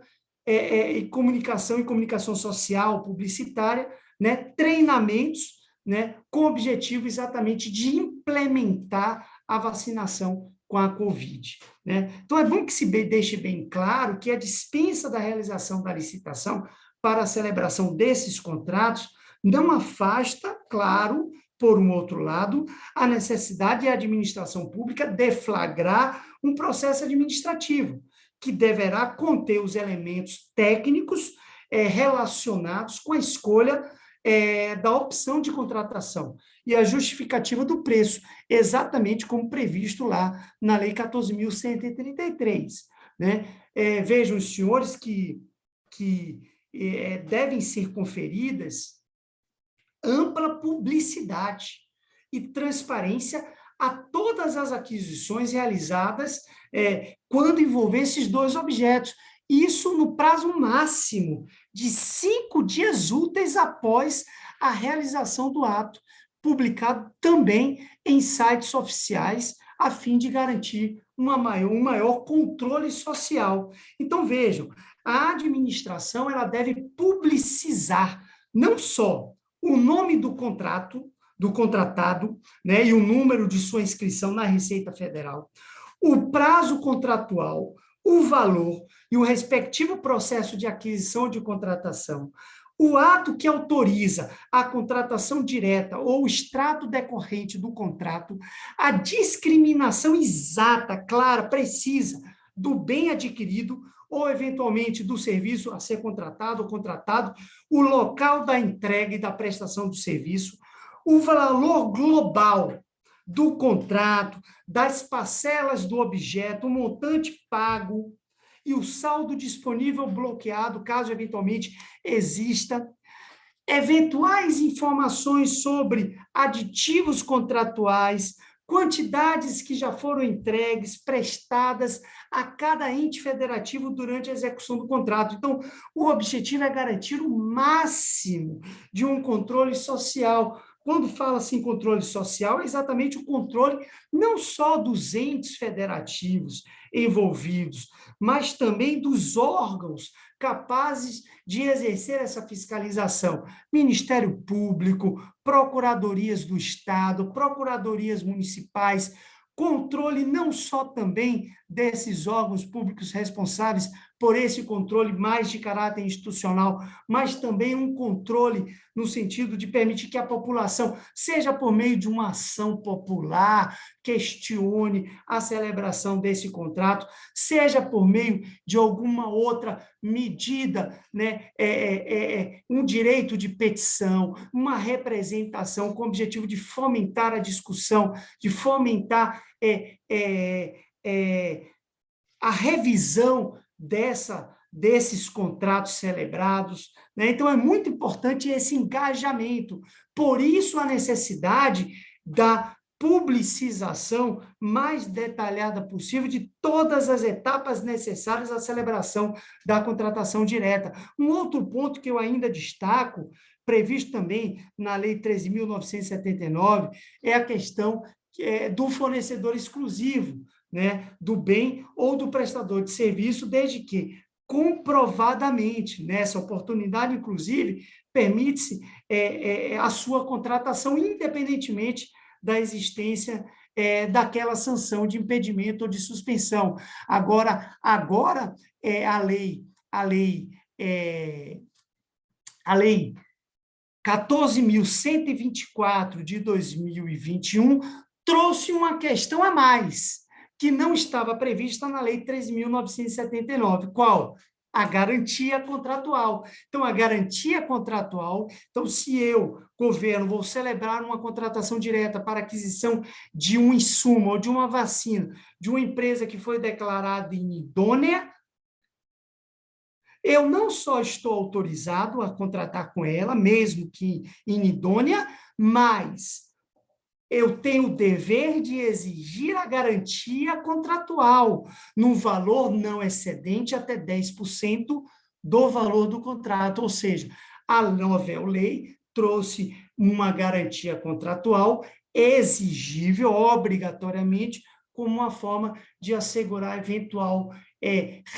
B: social, publicitária, né, treinamentos, né, com o objetivo exatamente de implementar a vacinação com a Covid. Né? Então, é bom que se deixe bem claro que a dispensa da realização da licitação para a celebração desses contratos não afasta, claro, por um outro lado, a necessidade da administração pública deflagrar um processo administrativo, que deverá conter os elementos técnicos relacionados com a escolha da opção de contratação e a justificativa do preço, exatamente como previsto lá na Lei 14.133. Né? Vejam, os senhores, que devem ser conferidas ampla publicidade e transparência a todas as aquisições realizadas quando envolver esses dois objetos. Isso no prazo máximo de 5 dias úteis após a realização do ato, publicado também em sites oficiais, a fim de garantir um maior controle social. Então, vejam, a administração ela deve publicizar não só o nome do contratado, né, e o número de sua inscrição na Receita Federal, o prazo contratual, o valor e o respectivo processo de aquisição de contratação, o ato que autoriza a contratação direta ou o extrato decorrente do contrato, a discriminação exata, clara, precisa do bem adquirido ou, eventualmente, do serviço a ser contratado ou contratado, o local da entrega e da prestação do serviço, o valor global do contrato, das parcelas do objeto, o montante pago e o saldo disponível bloqueado, caso eventualmente exista, eventuais informações sobre aditivos contratuais, quantidades que já foram entregues, prestadas a cada ente federativo durante a execução do contrato. Então, o objetivo é garantir o máximo de um controle social. Quando fala-se em controle social, é exatamente o controle não só dos entes federativos envolvidos, mas também dos órgãos capazes de exercer essa fiscalização. Ministério Público, procuradorias do Estado, procuradorias municipais, controle não só também desses órgãos públicos responsáveis por esse controle mais de caráter institucional, mas também um controle no sentido de permitir que a população, seja por meio de uma ação popular, questione a celebração desse contrato, seja por meio de alguma outra medida, né, um direito de petição, uma representação com o objetivo de fomentar a discussão, de fomentar a revisão desses contratos celebrados. Né? Então, é muito importante esse engajamento. Por isso, a necessidade da publicização mais detalhada possível de todas as etapas necessárias à celebração da contratação direta. Um outro ponto que eu ainda destaco, previsto também na Lei 13.979, é a questão do fornecedor exclusivo, né, do bem ou do prestador de serviço, desde que comprovadamente, nessa oportunidade, inclusive, permite-se a sua contratação, independentemente da existência daquela sanção de impedimento ou de suspensão. Agora a lei 14.124 de 2021 trouxe uma questão a mais, que não estava prevista na Lei 13.979. Qual? A garantia contratual. Então, a garantia contratual, então, se eu, governo, vou celebrar uma contratação direta para aquisição de um insumo ou de uma vacina de uma empresa que foi declarada inidônea, eu não só estou autorizado a contratar com ela, mesmo que inidônea, mas eu tenho o dever de exigir a garantia contratual, num valor não excedente até 10% do valor do contrato, ou seja, a nova lei trouxe uma garantia contratual exigível, obrigatoriamente, como uma forma de assegurar eventual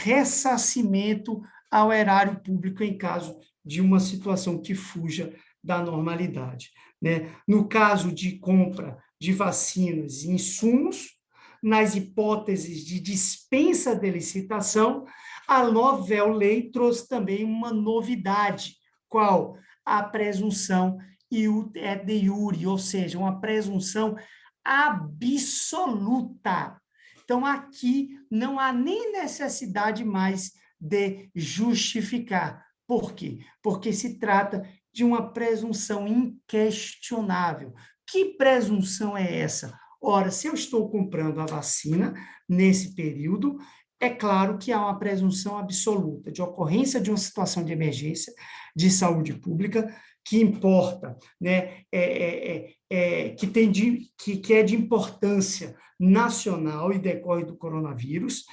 B: ressarcimento ao erário público em caso de uma situação que fuja da normalidade, né? No caso de compra de vacinas e insumos, nas hipóteses de dispensa de licitação, a nova lei trouxe também uma novidade, qual? A presunção de iure, ou seja, uma presunção absoluta. Então, aqui não há nem necessidade mais de justificar. Por quê? Porque se trata de uma presunção inquestionável. Que presunção é essa? Ora, se eu estou comprando a vacina nesse período, é claro que há uma presunção absoluta de ocorrência de uma situação de emergência de saúde pública que importa, né, que é de importância nacional e decorre do coronavírus,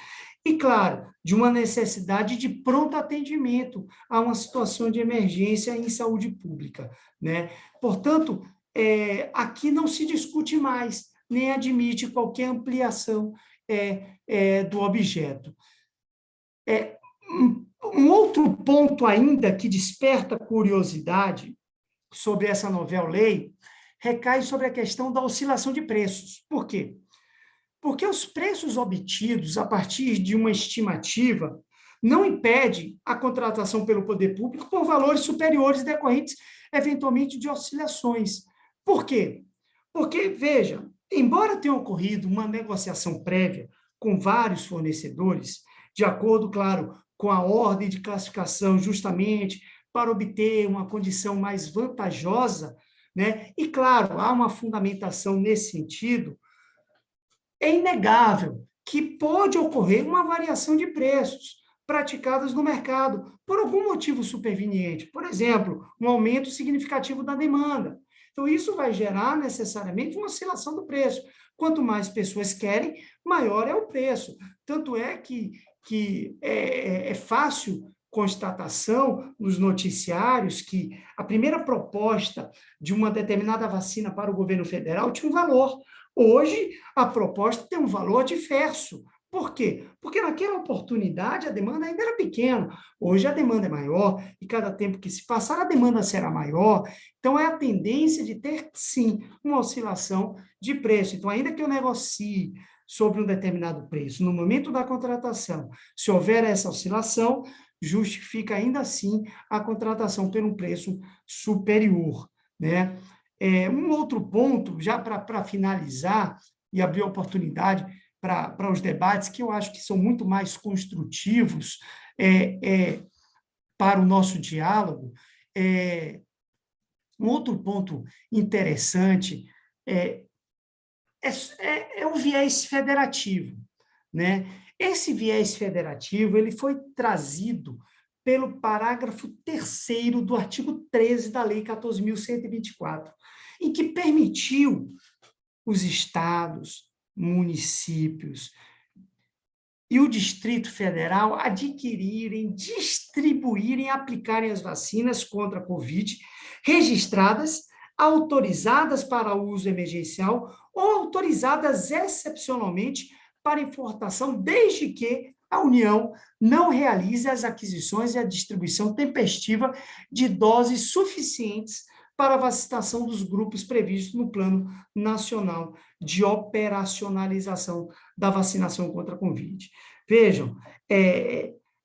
B: e, claro, de uma necessidade de pronto atendimento a uma situação de emergência em saúde pública, né? Portanto, aqui não se discute mais, nem admite qualquer ampliação do objeto. Um outro ponto ainda que desperta curiosidade sobre essa nova lei recai sobre a questão da oscilação de preços. Por quê? Porque os preços obtidos a partir de uma estimativa não impede a contratação pelo poder público por valores superiores decorrentes, eventualmente, de oscilações. Por quê? Porque, veja, embora tenha ocorrido uma negociação prévia com vários fornecedores, de acordo, claro, com a ordem de classificação, justamente para obter uma condição mais vantajosa, né? E, claro, há uma fundamentação nesse sentido, é inegável que pode ocorrer uma variação de preços praticados no mercado por algum motivo superveniente, por exemplo, um aumento significativo da demanda. Então, isso vai gerar necessariamente uma oscilação do preço. Quanto mais pessoas querem, maior é o preço. Tanto é que é fácil constatação nos noticiários que a primeira proposta de uma determinada vacina para o governo federal tinha um valor. Hoje, a proposta tem um valor diverso. Por quê? Porque naquela oportunidade a demanda ainda era pequena. Hoje a demanda é maior e cada tempo que se passar a demanda será maior. Então, é a tendência de ter, sim, uma oscilação de preço. Então, ainda que eu negocie sobre um determinado preço, no momento da contratação, se houver essa oscilação, justifica ainda assim a contratação por um preço superior, né? Um outro ponto, já para finalizar e abrir oportunidade para os debates, que eu acho que são muito mais construtivos para o nosso diálogo, um outro ponto interessante é o viés federativo, né? Esse viés federativo ele foi trazido pelo parágrafo 3º do artigo 13 da Lei 14.124, em que permitiu os estados, municípios e o Distrito Federal adquirirem, distribuírem, aplicarem as vacinas contra a Covid registradas, autorizadas para uso emergencial ou autorizadas excepcionalmente para importação, desde que a União não realize as aquisições e a distribuição tempestiva de doses suficientes para a vacinação dos grupos previstos no Plano Nacional de Operacionalização da Vacinação contra a Covid. Vejam,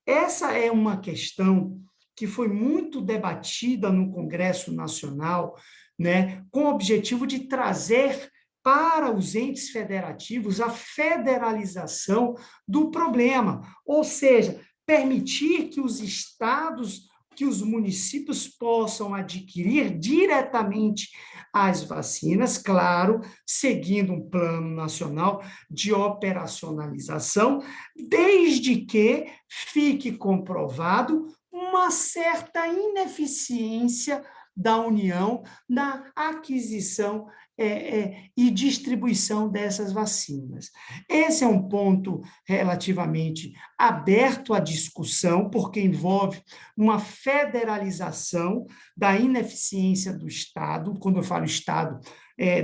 B: essa é uma questão que foi muito debatida no Congresso Nacional, né, com o objetivo de trazer para os entes federativos a federalização do problema, ou seja, permitir que os estados, que os municípios possam adquirir diretamente as vacinas, claro, seguindo um plano nacional de operacionalização, desde que fique comprovado uma certa ineficiência da União na aquisição e distribuição dessas vacinas. Esse é um ponto relativamente aberto à discussão, porque envolve uma federalização da ineficiência do Estado, quando eu falo Estado,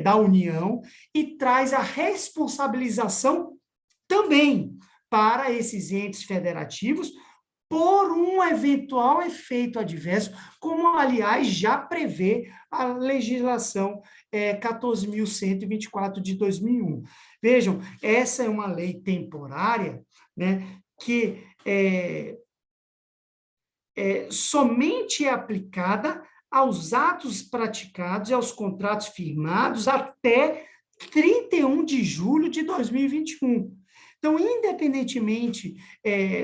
B: da União, e traz a responsabilização também para esses entes federativos por um eventual efeito adverso, como, aliás, já prevê a legislação 14.124 de 2001. Vejam, essa é uma lei temporária, né, que somente é aplicada aos atos praticados e aos contratos firmados até 31 de julho de 2021. Então, independentemente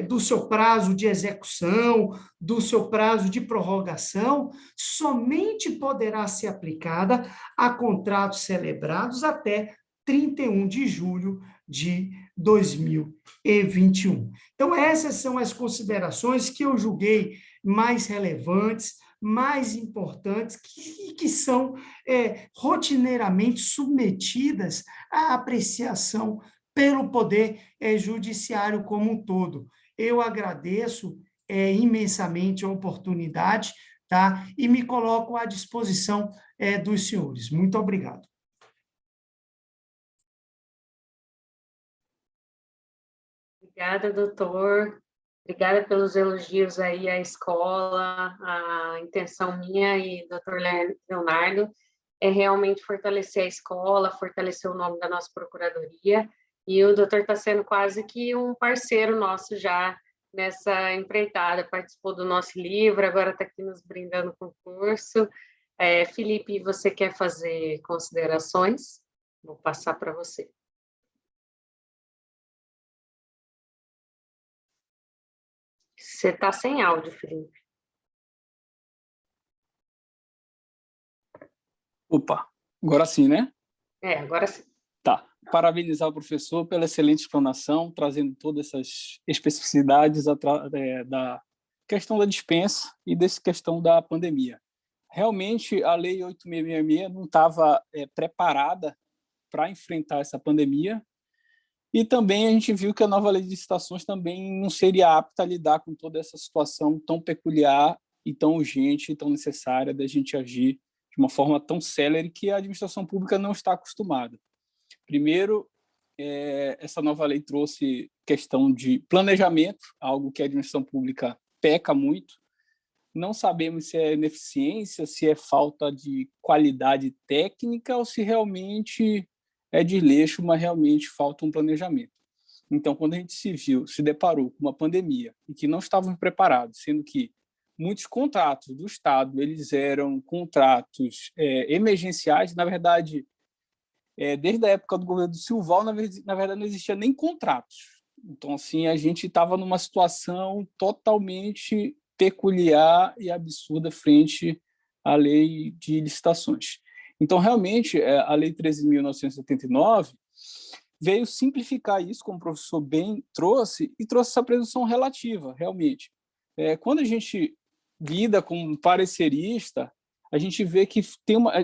B: do seu prazo de execução, do seu prazo de prorrogação, somente poderá ser aplicada a contratos celebrados até 31 de julho de 2021. Então, essas são as considerações que eu julguei mais relevantes, mais importantes, que são rotineiramente submetidas à apreciação pelo Poder Judiciário como um todo. Eu agradeço imensamente a oportunidade, tá? E me coloco à disposição dos senhores. Muito obrigado.
A: Obrigada, doutor. Obrigada pelos elogios aí à escola. A intenção minha e doutor Leonardo é realmente fortalecer a escola, fortalecer o nome da nossa procuradoria. E o doutor está sendo quase que um parceiro nosso já nessa empreitada, participou do nosso livro, agora está aqui nos brindando com o curso. Felipe, você quer fazer considerações? Vou passar para você. Você está sem áudio, Felipe.
D: Opa, agora sim, né?
A: Agora sim.
D: Tá. Parabenizar o professor pela excelente explanação, trazendo todas essas especificidades da questão da dispensa e dessa questão da pandemia. Realmente, a Lei 8666 não estava preparada para enfrentar essa pandemia, e também a gente viu que a nova Lei de licitações também não seria apta a lidar com toda essa situação tão peculiar e tão urgente e tão necessária da gente agir de uma forma tão célere que a administração pública não está acostumada. Primeiro, essa nova lei trouxe questão de planejamento, algo que a administração pública peca muito. Não sabemos se é ineficiência, se é falta de qualidade técnica ou se realmente é desleixo, mas realmente falta um planejamento. Então, quando a gente se deparou com uma pandemia e que não estávamos preparados, sendo que muitos contratos do Estado eles eram contratos emergenciais, na verdade, desde a época do governo do Silval, na verdade, não existia nem contratos. Então, assim, a gente estava numa situação totalmente peculiar e absurda frente à lei de licitações. Então, realmente, a Lei 13.979 veio simplificar isso, como o professor bem trouxe, e trouxe essa presunção relativa, realmente. Quando a gente lida com um parecerista, a gente vê que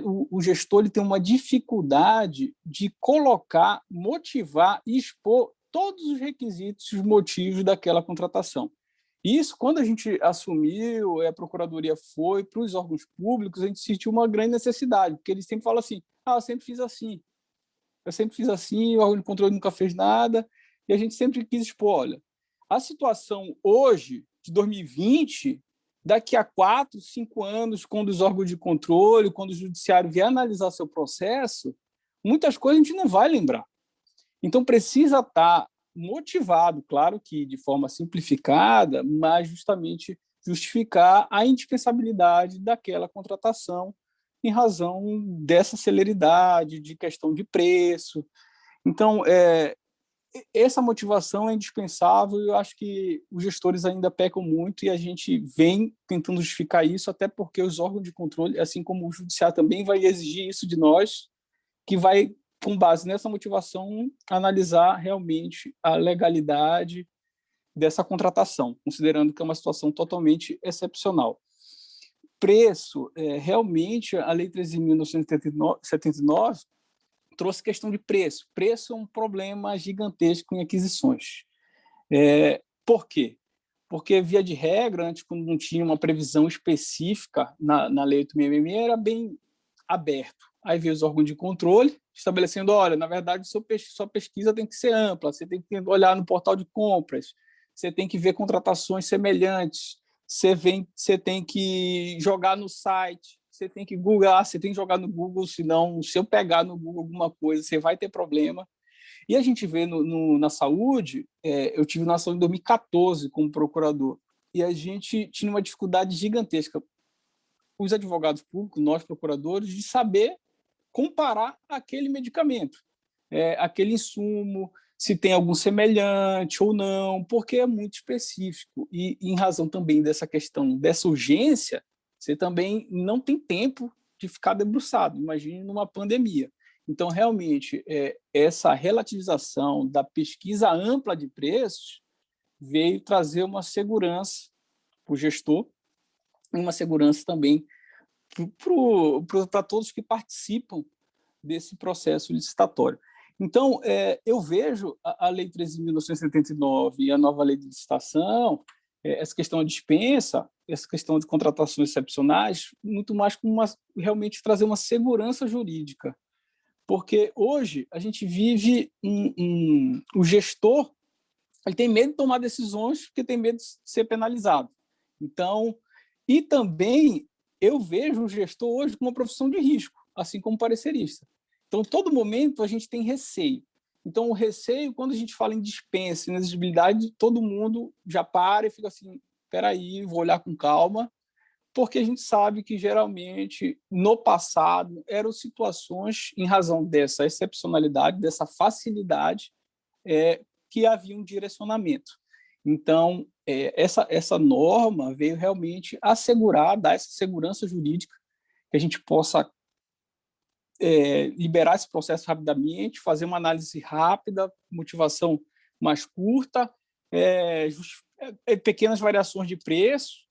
D: o gestor ele tem uma dificuldade de colocar, motivar e expor todos os requisitos e os motivos daquela contratação. Isso, quando a gente assumiu, a Procuradoria foi para os órgãos públicos, a gente sentiu uma grande necessidade, porque eles sempre falam assim, eu sempre fiz assim, o órgão de controle nunca fez nada, e a gente sempre quis expor, olha, a situação hoje, de 2020, daqui a 4, 5 anos, quando os órgãos de controle, quando o judiciário vier analisar seu processo, muitas coisas a gente não vai lembrar. Então, precisa estar motivado, claro que de forma simplificada, mas justamente justificar a indispensabilidade daquela contratação em razão dessa celeridade, de questão de preço. Então, essa motivação é indispensável e eu acho que os gestores ainda pecam muito e a gente vem tentando justificar isso, até porque os órgãos de controle, assim como o judiciário também vai exigir isso de nós, que vai, com base nessa motivação, analisar realmente a legalidade dessa contratação, considerando que é uma situação totalmente excepcional. preço, realmente, a Lei 13.979 trouxe questão de preço. Preço é um problema gigantesco em aquisições. Por quê? Porque, via de regra, antes, quando não tinha uma previsão específica na Lei 8.666, era bem aberto. Aí veio os órgãos de controle, estabelecendo, olha, na verdade, sua pesquisa tem que ser ampla, você tem que olhar no portal de compras, você tem que ver contratações semelhantes, você tem que jogar no site, você tem que googlar, você tem que jogar no Google, senão, se eu pegar no Google alguma coisa, você vai ter problema. E a gente vê na saúde, eu tive na saúde em 2014 como procurador, e a gente tinha uma dificuldade gigantesca, os advogados públicos, nós procuradores, de saber comparar aquele medicamento, aquele insumo, se tem algum semelhante ou não, porque é muito específico. E, em razão também dessa questão, dessa urgência, você também não tem tempo de ficar debruçado, imagine numa pandemia. Então, realmente, essa relativização da pesquisa ampla de preços veio trazer uma segurança para o gestor e uma segurança também para todos que participam desse processo licitatório. Então, eu vejo a Lei 13.979 e a nova Lei de Licitação, essa questão da dispensa, essa questão de contratações excepcionais, muito mais como realmente trazer uma segurança jurídica. Porque hoje a gente vive o gestor, ele tem medo de tomar decisões porque tem medo de ser penalizado. Então, e também eu vejo o gestor hoje como uma profissão de risco, assim como parecerista. Então, todo momento a gente tem receio. Então, o receio, quando a gente fala em dispensa, em exigibilidade, todo mundo já para e fica assim, espera aí, vou olhar com calma, porque a gente sabe que, geralmente, no passado, eram situações, em razão dessa excepcionalidade, dessa facilidade, que havia um direcionamento. Então, essa norma veio realmente assegurar, dar essa segurança jurídica, que a gente possa liberar esse processo rapidamente, fazer uma análise rápida, motivação mais curta, pequenas variações de preço,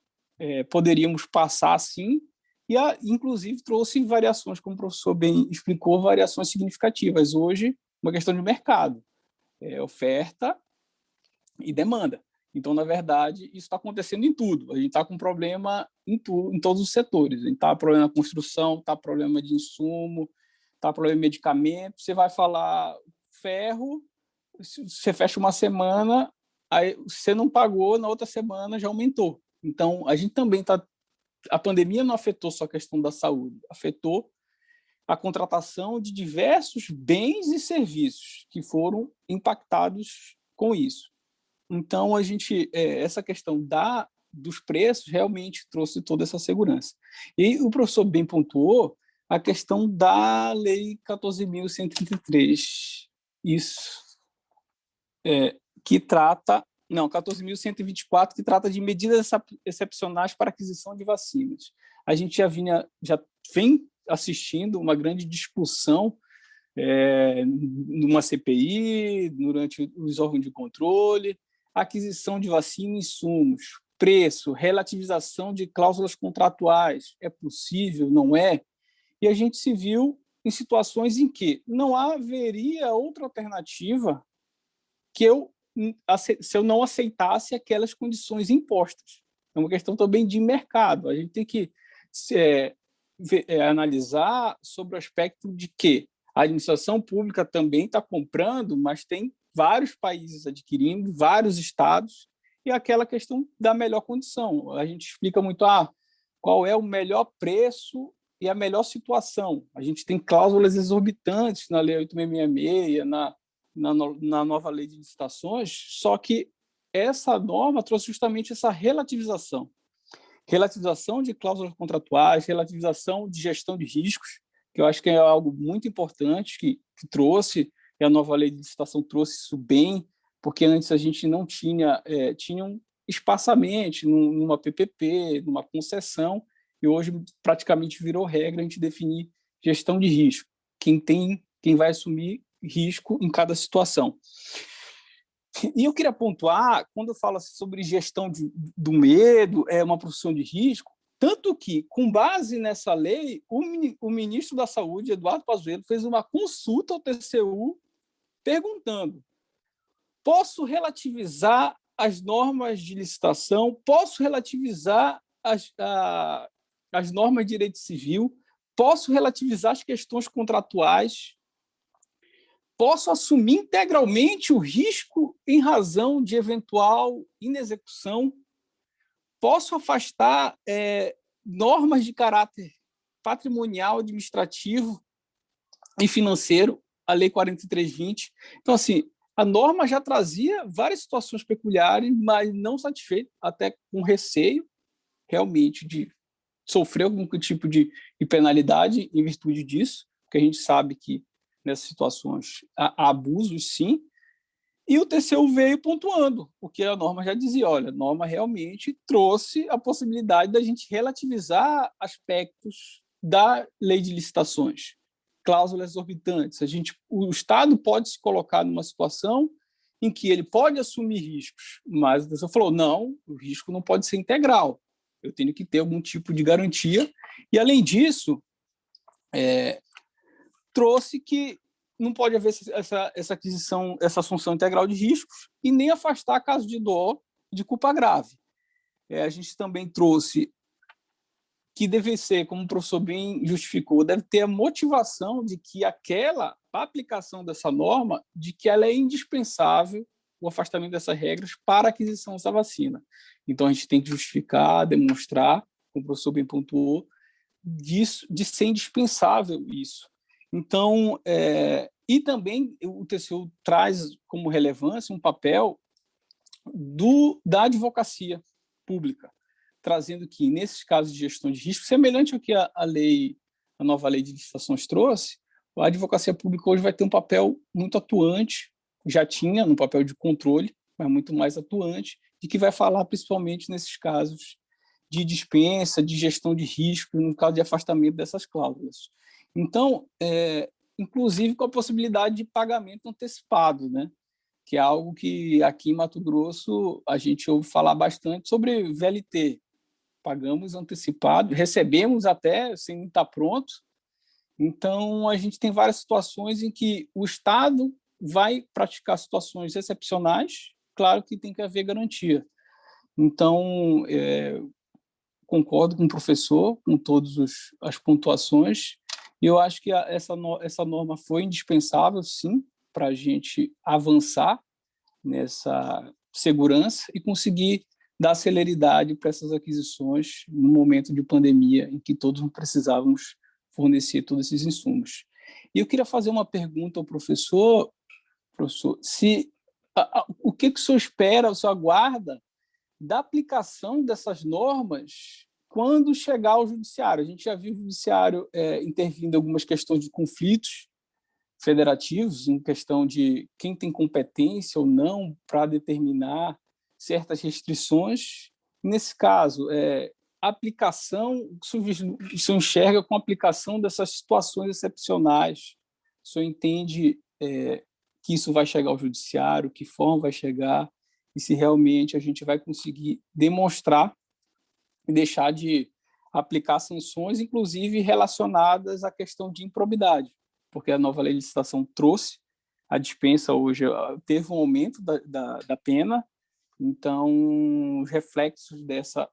D: poderíamos passar assim, e inclusive trouxe variações, como o professor bem explicou, variações significativas. Hoje, uma questão de mercado, oferta e demanda. Então, na verdade, isso está acontecendo em tudo. A gente está com problema em todos os setores. A gente está com problema na construção, está com problema de insumo, está com problema de medicamento. Você vai falar ferro, você fecha uma semana, aí você não pagou, na outra semana já aumentou. Então, a gente também está... A pandemia não afetou só a questão da saúde, afetou a contratação de diversos bens e serviços que foram impactados com isso. Então, essa questão dos preços realmente trouxe toda essa segurança. E o professor bem pontuou a questão da Lei 14.133, que trata... Não, 14.124, que trata de medidas excepcionais para aquisição de vacinas. A gente já vem assistindo uma grande discussão numa CPI, durante os órgãos de controle, aquisição de vacina e insumos, preço, relativização de cláusulas contratuais, é possível, não é? E a gente se viu em situações em que não haveria outra alternativa se eu não aceitasse aquelas condições impostas. É uma questão também de mercado. A gente tem que analisar sobre o aspecto de que a administração pública também está comprando, mas tem vários países adquirindo, vários estados, e aquela questão da melhor condição. A gente explica muito qual é o melhor preço e a melhor situação. A gente tem cláusulas exorbitantes na Lei 8.666, na nova Lei de Licitações, só que essa norma trouxe justamente essa relativização de cláusulas contratuais, relativização de gestão de riscos, que eu acho que é algo muito importante que trouxe, e a nova Lei de Licitação trouxe isso bem, porque antes a gente não tinha um espaçamente numa PPP, numa concessão, e hoje praticamente virou regra a gente definir gestão de risco, quem vai assumir risco em cada situação. E eu queria pontuar, quando eu falo sobre gestão do medo, uma profissão de risco, Tanto que, com base nessa lei, o ministro da Saúde, Eduardo Pazuello, fez uma consulta ao TCU perguntando: posso relativizar as normas de licitação, posso relativizar as normas de direito civil, posso relativizar as questões contratuais, posso assumir integralmente o risco em razão de eventual inexecução, posso afastar normas de caráter patrimonial, administrativo e financeiro, a Lei 4320. Então, assim, a norma já trazia várias situações peculiares, mas não satisfeito, até com receio, realmente, de sofrer algum tipo de penalidade em virtude disso, porque a gente sabe que nessas situações há abusos, sim. E o TCU veio pontuando, porque a norma já dizia, olha, a norma realmente trouxe a possibilidade da gente relativizar aspectos da lei de licitações, cláusulas exorbitantes. O Estado pode se colocar numa situação em que ele pode assumir riscos, mas a pessoa falou, não, o risco não pode ser integral, eu tenho que ter algum tipo de garantia. E, além disso, trouxe que não pode haver essa aquisição, essa assunção integral de riscos e nem afastar caso de dolo de culpa grave. A gente também trouxe que deve ser, como o professor bem justificou, deve ter a motivação de que a aplicação dessa norma, de que ela é indispensável, o afastamento dessas regras para a aquisição dessa vacina. Então, a gente tem que justificar, demonstrar, como o professor bem pontuou, de ser indispensável isso. Então, e também o TCU traz como relevância um papel da advocacia pública, trazendo que, nesses casos de gestão de risco, semelhante ao que a nova lei de licitações trouxe, a advocacia pública hoje vai ter um papel muito atuante, já tinha no papel de controle, mas muito mais atuante, e que vai falar principalmente nesses casos de dispensa, de gestão de risco, no caso de afastamento dessas cláusulas. Então, inclusive com a possibilidade de pagamento antecipado, né? Que é algo que aqui em Mato Grosso a gente ouve falar bastante sobre VLT. Pagamos antecipado, recebemos até sem estar pronto. Então, a gente tem várias situações em que o Estado vai praticar situações excepcionais, claro que tem que haver garantia. Então, concordo com o professor, com todas as pontuações, e eu acho que essa norma foi indispensável, sim, para a gente avançar nessa segurança e conseguir dar celeridade para essas aquisições no momento de pandemia em que todos precisávamos fornecer todos esses insumos. E eu queria fazer uma pergunta ao professor, se o que o senhor espera, o senhor aguarda da aplicação dessas normas quando chegar ao judiciário. A gente já viu o judiciário intervindo em algumas questões de conflitos federativos, em questão de quem tem competência ou não para determinar certas restrições. Nesse caso, a aplicação, o senhor enxerga com a aplicação dessas situações excepcionais, o senhor entende que isso vai chegar ao judiciário, que forma vai chegar, e se realmente a gente vai conseguir demonstrar e deixar de aplicar sanções, inclusive relacionadas à questão de improbidade, porque a nova lei de licitação trouxe a dispensa hoje, teve um aumento da pena, então os reflexos dessa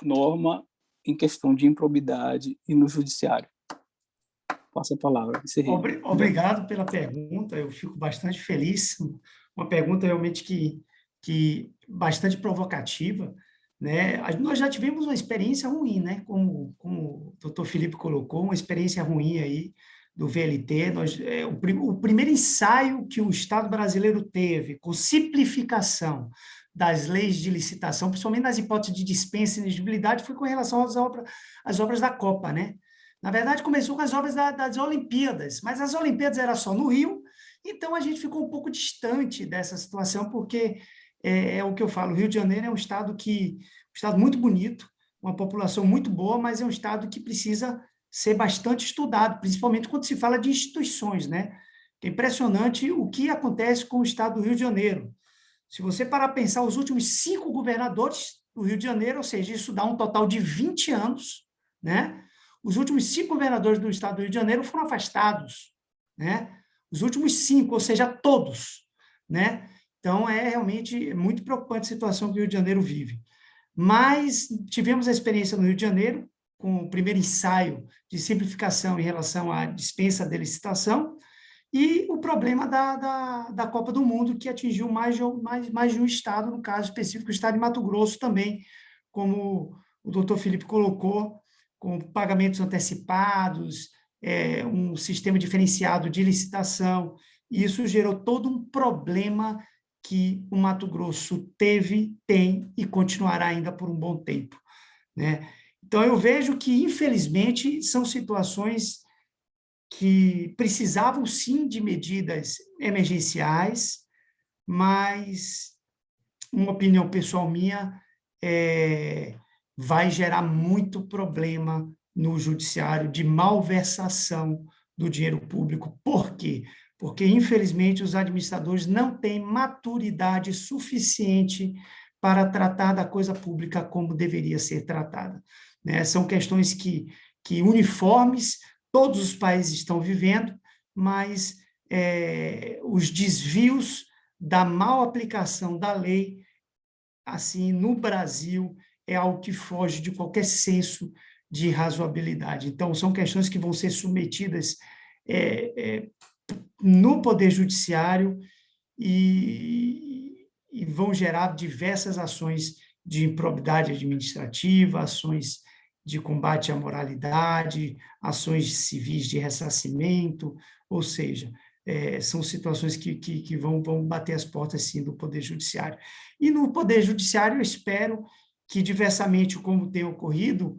D: norma em questão de improbidade e no judiciário. Passo a palavra.
B: Obrigado pela pergunta, eu fico bastante feliz, uma pergunta realmente que bastante provocativa, né? Nós já tivemos uma experiência ruim, né? Como o doutor Felipe colocou, uma experiência ruim aí do VLT. O primeiro ensaio que o Estado brasileiro teve com simplificação das leis de licitação, principalmente nas hipóteses de dispensa e inexigibilidade, foi com relação às obras da Copa, né? Na verdade, começou com as obras das Olimpíadas, mas as Olimpíadas era só no Rio, então a gente ficou um pouco distante dessa situação, porque é o que eu falo, o Rio de Janeiro é um estado muito bonito, uma população muito boa, mas é um estado que precisa ser bastante estudado, principalmente quando se fala de instituições, né? É impressionante o que acontece com o estado do Rio de Janeiro. Se você parar a pensar, os últimos 5 governadores, do Rio de Janeiro, ou seja, isso dá um total de 20 anos, né? Os últimos 5 governadores do estado do Rio de Janeiro foram afastados, né? Os últimos 5, ou seja, todos, né? Então, é realmente muito preocupante a situação que o Rio de Janeiro vive. Mas tivemos a experiência no Rio de Janeiro, com o primeiro ensaio de simplificação em relação à dispensa de licitação, e o problema da Copa do Mundo, que atingiu mais de um estado, no caso específico, o estado de Mato Grosso também, como o doutor Felipe colocou, com pagamentos antecipados, um sistema diferenciado de licitação, e isso gerou todo um problema que o Mato Grosso teve, tem e continuará ainda por um bom tempo, né? Então, eu vejo que, infelizmente, são situações que precisavam, sim, de medidas emergenciais, mas, uma opinião pessoal minha, vai gerar muito problema no judiciário de malversação do dinheiro público. Por quê? Porque, infelizmente, os administradores não têm maturidade suficiente para tratar da coisa pública como deveria ser tratada, né? São questões que uniformes, todos os países estão vivendo, mas os desvios da mal aplicação da lei, assim, no Brasil, é algo que foge de qualquer senso de razoabilidade. Então, são questões que vão ser submetidas no Poder Judiciário e vão gerar diversas ações de improbidade administrativa, ações de combate à moralidade, ações civis de ressarcimento, ou seja, são situações que vão bater as portas, sim, do Poder Judiciário. E no Poder Judiciário, eu espero que, diversamente como tem ocorrido,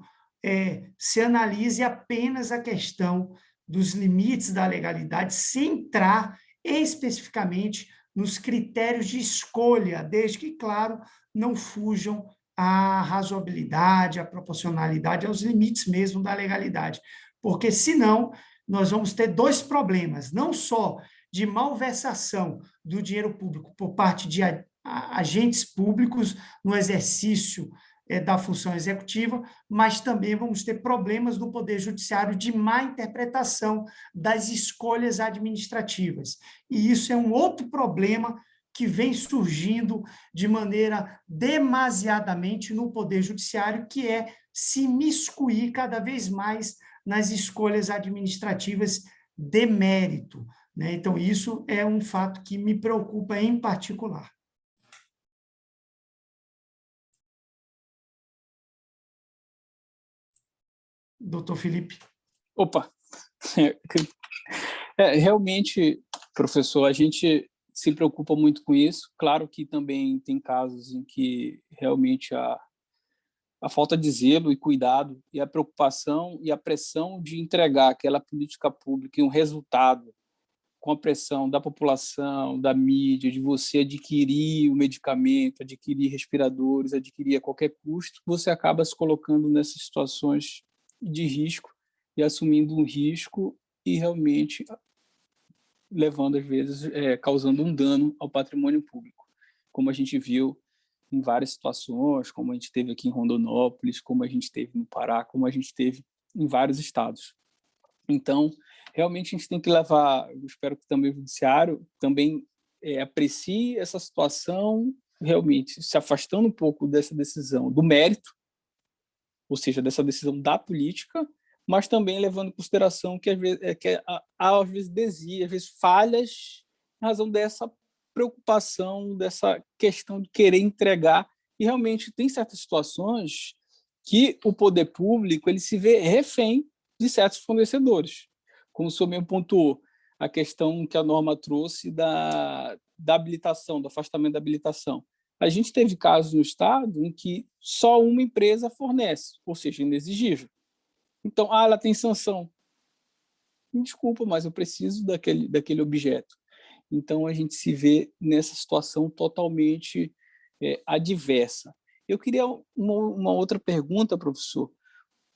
B: se analise apenas a questão dos limites da legalidade, sem entrar especificamente nos critérios de escolha, desde que, claro, não fujam à razoabilidade, à proporcionalidade, aos limites mesmo da legalidade. Porque, senão, nós vamos ter 2 problemas, não só de malversação do dinheiro público por parte de agentes públicos no exercício da função executiva, mas também vamos ter problemas no Poder Judiciário de má interpretação das escolhas administrativas. E isso é um outro problema que vem surgindo de maneira demasiadamente no Poder Judiciário, que é se imiscuir cada vez mais nas escolhas administrativas de mérito, né? Então, isso é um fato que me preocupa em particular. Doutor Felipe.
D: Opa! Realmente, professor, a gente se preocupa muito com isso. Claro que também tem casos em que realmente a falta de zelo e cuidado e a preocupação e a pressão de entregar aquela política pública e um resultado com a pressão da população, da mídia, de você adquirir o medicamento, adquirir respiradores, adquirir a qualquer custo, você acaba se colocando nessas situações de risco e assumindo um risco e realmente levando, às vezes, causando um dano ao patrimônio público, como a gente viu em várias situações, como a gente teve aqui em Rondonópolis, como a gente teve no Pará, como a gente teve em vários estados. Então, realmente a gente tem que levar, eu espero que também o judiciário também aprecie essa situação, realmente se afastando um pouco dessa decisão do mérito, ou seja, dessa decisão da política, mas também levando em consideração que às vezes desvia, às vezes falhas em razão dessa preocupação, dessa questão de querer entregar, e realmente tem certas situações que o poder público ele se vê refém de certos fornecedores, como o senhor mesmo pontuou, a questão que a norma trouxe da habilitação, do afastamento da habilitação. A gente teve casos no Estado em que só uma empresa fornece, ou seja, inexigível. Então, ela tem sanção. Me desculpa, mas eu preciso daquele objeto. Então, a gente se vê nessa situação totalmente adversa. Eu queria uma outra pergunta, professor.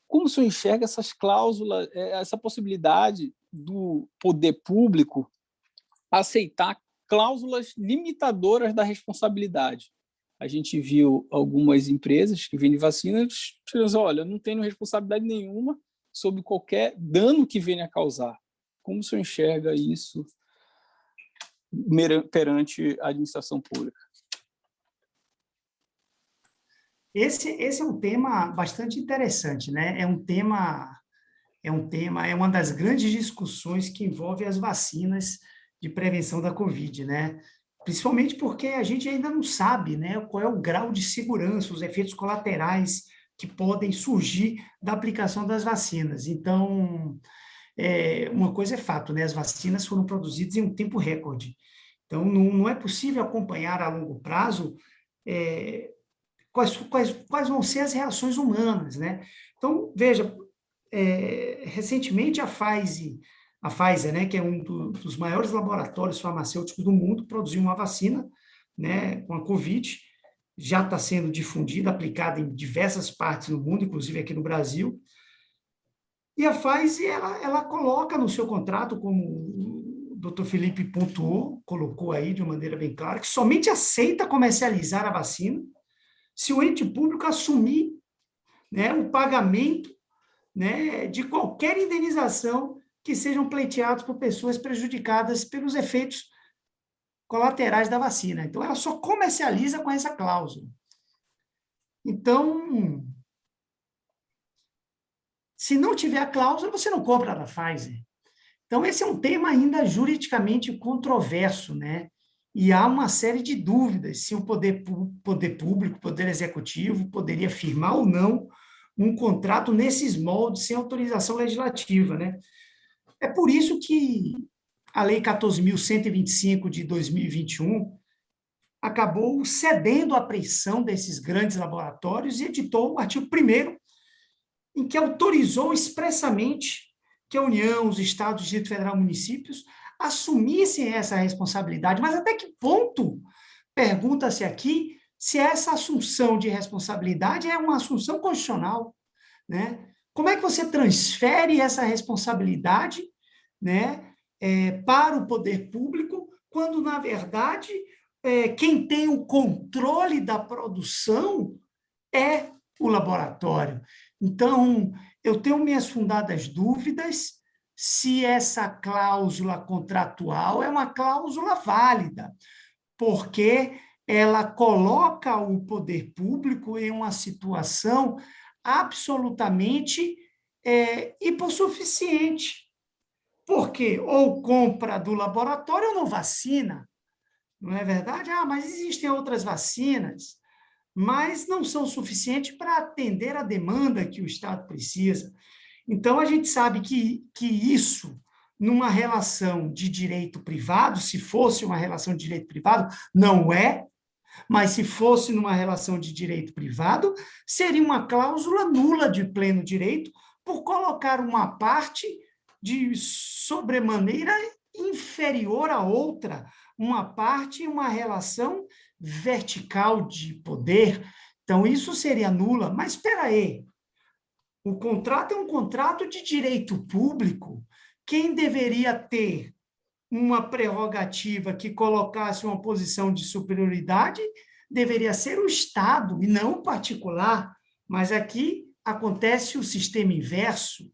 D: Como o senhor enxerga essas cláusulas, essa possibilidade do poder público aceitar cláusulas limitadoras da responsabilidade? a gente viu algumas empresas que vendem vacinas dizendo, olha, não tenho responsabilidade nenhuma sobre qualquer dano que venha a causar. Como o senhor enxerga isso perante a administração pública?
B: Esse é um tema bastante interessante, né? É uma das grandes discussões que envolve as vacinas de prevenção da Covid, né? Principalmente porque a gente ainda não sabe, né, qual é o grau de segurança, os efeitos colaterais que podem surgir da aplicação das vacinas. Então, uma coisa é fato, né? As vacinas foram produzidas em um tempo recorde. Então, não é possível acompanhar a longo prazo quais vão ser as reações humanas, né? Então, veja, recentemente a Pfizer, né, que é um dos maiores laboratórios farmacêuticos do mundo, produziu uma vacina, né, com a Covid, já está sendo difundida, aplicada em diversas partes do mundo, inclusive aqui no Brasil. E a Pfizer, ela coloca no seu contrato, como o Dr. Felipe colocou aí de uma maneira bem clara, que somente aceita comercializar a vacina se o ente público assumir, né, o pagamento, né, de qualquer indenização que sejam pleiteados por pessoas prejudicadas pelos efeitos colaterais da vacina. Então, ela só comercializa com essa cláusula. Então, se não tiver a cláusula, você não compra da Pfizer. Então, esse é um tema ainda juridicamente controverso, né? E há uma série de dúvidas se o poder público, poder executivo, poderia firmar ou não um contrato nesses moldes sem autorização legislativa, né? É por isso que a Lei 14.125 de 2021 acabou cedendo à pressão desses grandes laboratórios e editou o artigo 1º, em que autorizou expressamente que a União, os estados, Distrito Federal, municípios assumissem essa responsabilidade. Mas até que ponto, pergunta-se aqui, se essa assunção de responsabilidade é uma assunção constitucional, né? Como é que você transfere essa responsabilidade, né, para o poder público, quando, na verdade, quem tem o controle da produção é o laboratório? Então, eu tenho minhas fundadas dúvidas se essa cláusula contratual é uma cláusula válida, porque ela coloca o poder público em uma situação absolutamente hipossuficiente. Porque ou compra do laboratório ou não vacina. Não é verdade? Mas existem outras vacinas, mas não são suficientes para atender a demanda que o Estado precisa. Então, a gente sabe que isso, numa relação de direito privado, se fosse uma relação de direito privado, não é, mas se fosse numa relação de direito privado, seria uma cláusula nula de pleno direito por colocar uma parte de sobremaneira inferior à outra, uma parte, uma relação vertical de poder. Então, isso seria nula. Mas espera aí, o contrato é um contrato de direito público. Quem deveria ter uma prerrogativa que colocasse uma posição de superioridade deveria ser o Estado e não o particular. Mas aqui acontece o sistema inverso,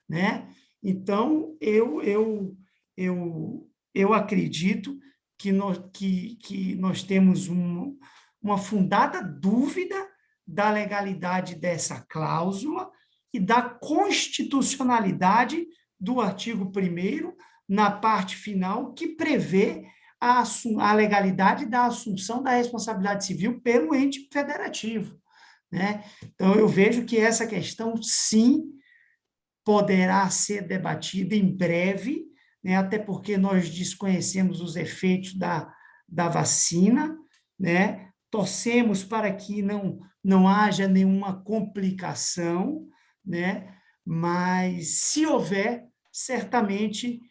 B: né? Então, eu acredito que nós temos uma fundada dúvida da legalidade dessa cláusula e da constitucionalidade do artigo 1º, na parte final, que prevê a legalidade da assunção da responsabilidade civil pelo ente federativo, né? Então, eu vejo que essa questão, sim, poderá ser debatida em breve, né? Até porque nós desconhecemos os efeitos da vacina, né? Torcemos para que não haja nenhuma complicação, né? Mas, se houver, certamente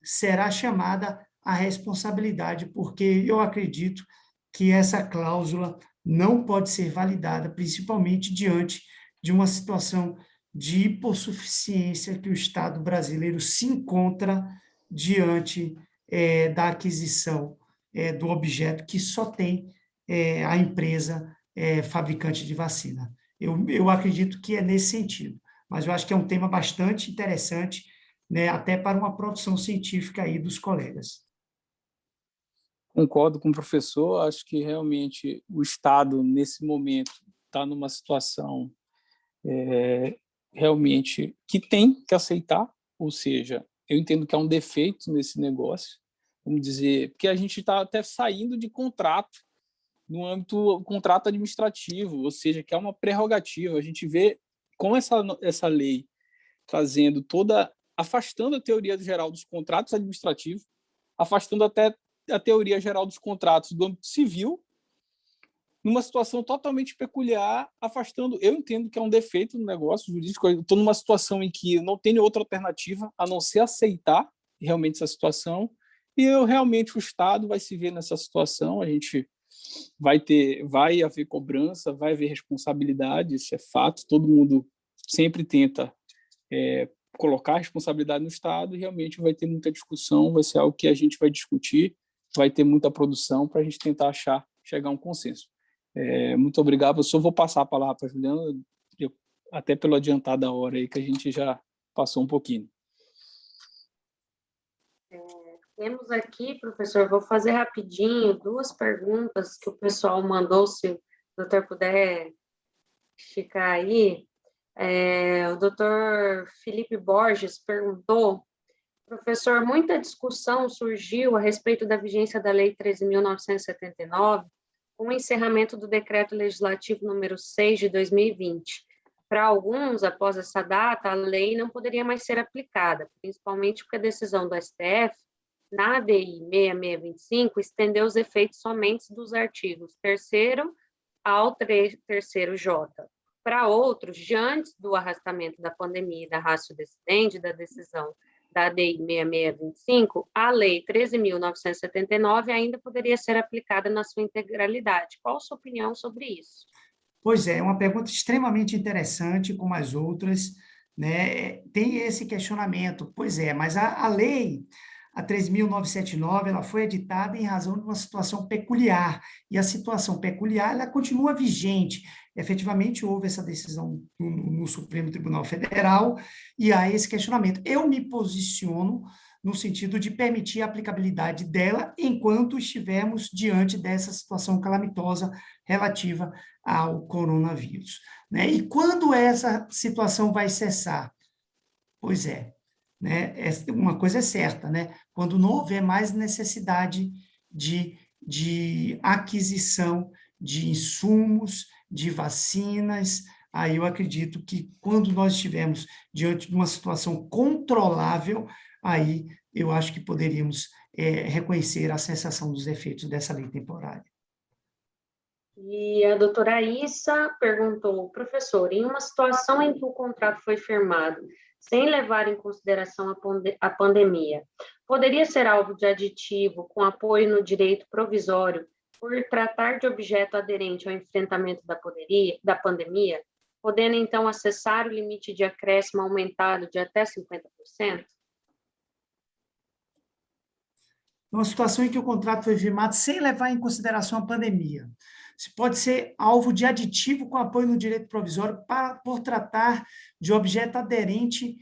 B: será chamada a responsabilidade, porque eu acredito que essa cláusula não pode ser validada, principalmente diante de uma situação de hipossuficiência que o Estado brasileiro se encontra diante da aquisição do objeto que só tem a empresa fabricante de vacina. Eu acredito que é nesse sentido, mas eu acho que é um tema bastante interessante, né, até para uma produção científica aí dos colegas.
D: Concordo com o professor, acho que realmente o Estado, nesse momento, está numa situação realmente que tem que aceitar, ou seja, eu entendo que há um defeito nesse negócio, vamos dizer, porque a gente está até saindo de contrato, no âmbito contrato administrativo, ou seja, que é uma prerrogativa. A gente vê com essa lei trazendo afastando a teoria geral dos contratos administrativos, afastando até a teoria geral dos contratos do âmbito civil, numa situação totalmente peculiar, afastando. Eu entendo que é um defeito no negócio jurídico. Eu estou numa situação em que eu não tenho outra alternativa a não ser aceitar realmente essa situação, e realmente o Estado vai se ver nessa situação. A gente vai haver cobrança, vai haver responsabilidade, isso é fato. Todo mundo sempre tenta colocar a responsabilidade no Estado, e realmente vai ter muita discussão, vai ser algo que a gente vai discutir, vai ter muita produção para a gente tentar chegar a um consenso. Muito obrigado, professor. Vou passar a palavra para a Juliana, até pelo adiantar da hora aí, que a gente já passou um pouquinho.
A: Temos aqui, professor, vou fazer rapidinho 2 perguntas que o pessoal mandou, se o doutor puder esticar aí. O doutor Felipe Borges perguntou: professor, muita discussão surgiu a respeito da vigência da Lei 13.979, com o encerramento do Decreto Legislativo número 6 de 2020. Para alguns, após essa data, a lei não poderia mais ser aplicada, principalmente porque a decisão do STF, na ADI 6625, estendeu os efeitos somente dos artigos 3º ao 3º-J. Para outros, diante do arrastamento da pandemia e da ratio decidendi da decisão da ADI 6625, a Lei 13.979 ainda poderia ser aplicada na sua integralidade. Qual a sua opinião sobre isso?
B: Pois é uma pergunta extremamente interessante, como as outras, né? Tem esse questionamento. Pois é, mas a lei, a 13.979, ela foi editada em razão de uma situação peculiar, e a situação peculiar, ela continua vigente. Efetivamente, houve essa decisão no Supremo Tribunal Federal, e há esse questionamento. Eu me posiciono no sentido de permitir a aplicabilidade dela enquanto estivermos diante dessa situação calamitosa relativa ao coronavírus, né? E quando essa situação vai cessar? Pois é, né? Uma coisa é certa, né? Quando não houver mais necessidade de aquisição de insumos, de vacinas, aí eu acredito que quando nós estivermos diante de uma situação controlável, aí eu acho que poderíamos reconhecer a cessação dos efeitos dessa lei temporária.
A: E a doutora Issa perguntou: professor, em uma situação em que o contrato foi firmado sem levar em consideração a pandemia, poderia ser alvo de aditivo com apoio no direito provisório por tratar de objeto aderente ao enfrentamento da pandemia, podendo então acessar o limite de acréscimo aumentado de até 50%?
B: Numa situação em que o contrato foi firmado sem levar em consideração a pandemia, se pode ser alvo de aditivo com apoio no direito provisório por tratar de objeto aderente?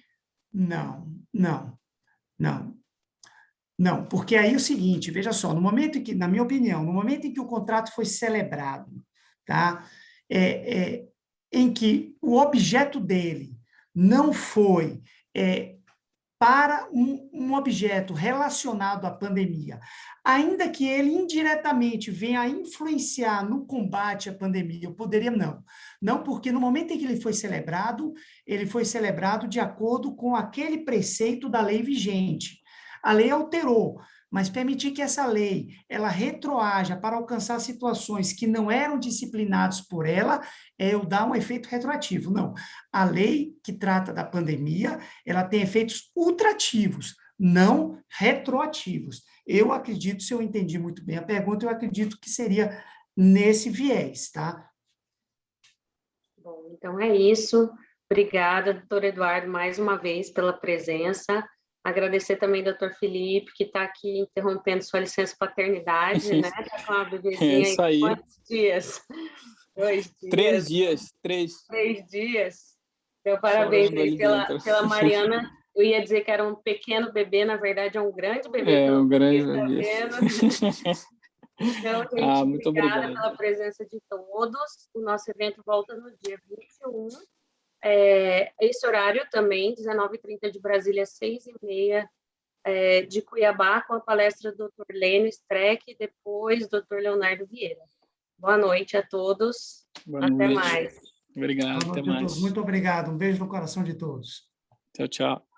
B: Não, porque aí é o seguinte, veja só, no momento em que, na minha opinião, no momento em que o contrato foi celebrado, tá? Em que o objeto dele não foi para um objeto relacionado à pandemia, ainda que ele indiretamente venha a influenciar no combate à pandemia, eu poderia não, porque no momento em que ele foi celebrado de acordo com aquele preceito da lei vigente. A lei alterou, mas permitir que essa lei ela retroaja para alcançar situações que não eram disciplinadas por ela, eu dar um efeito retroativo. Não, a lei que trata da pandemia, ela tem efeitos ultrativos, não retroativos. Eu acredito, se eu entendi muito bem a pergunta, eu acredito que seria nesse viés, tá?
A: Bom, então é isso. Obrigada, doutor Eduardo, mais uma vez pela presença. Agradecer também ao Dr. Felipe, que está aqui interrompendo sua licença paternidade, né? Está com uma bebezinha
D: isso aí.
A: Quantos dias? 2 dias?
D: 3 dias.
A: 3 dias. Então, parabéns aí pela Mariana. Eu ia dizer que era um pequeno bebê, na verdade é um grande bebê.
D: É, um grande
A: bebê. Então, gente,
D: muito
A: obrigada
D: obrigado
A: pela presença de todos. O nosso evento volta no dia 21. Esse horário também, 19h30 de Brasília, 6h30 de Cuiabá, com a palestra do Dr. Lênio Streck e depois Dr. Leonardo Vieira. Boa noite a todos. Até mais.
D: Obrigado,
B: Boa noite
D: até mais.
B: a todos. Muito obrigado. Um beijo no coração de todos.
D: Tchau, tchau.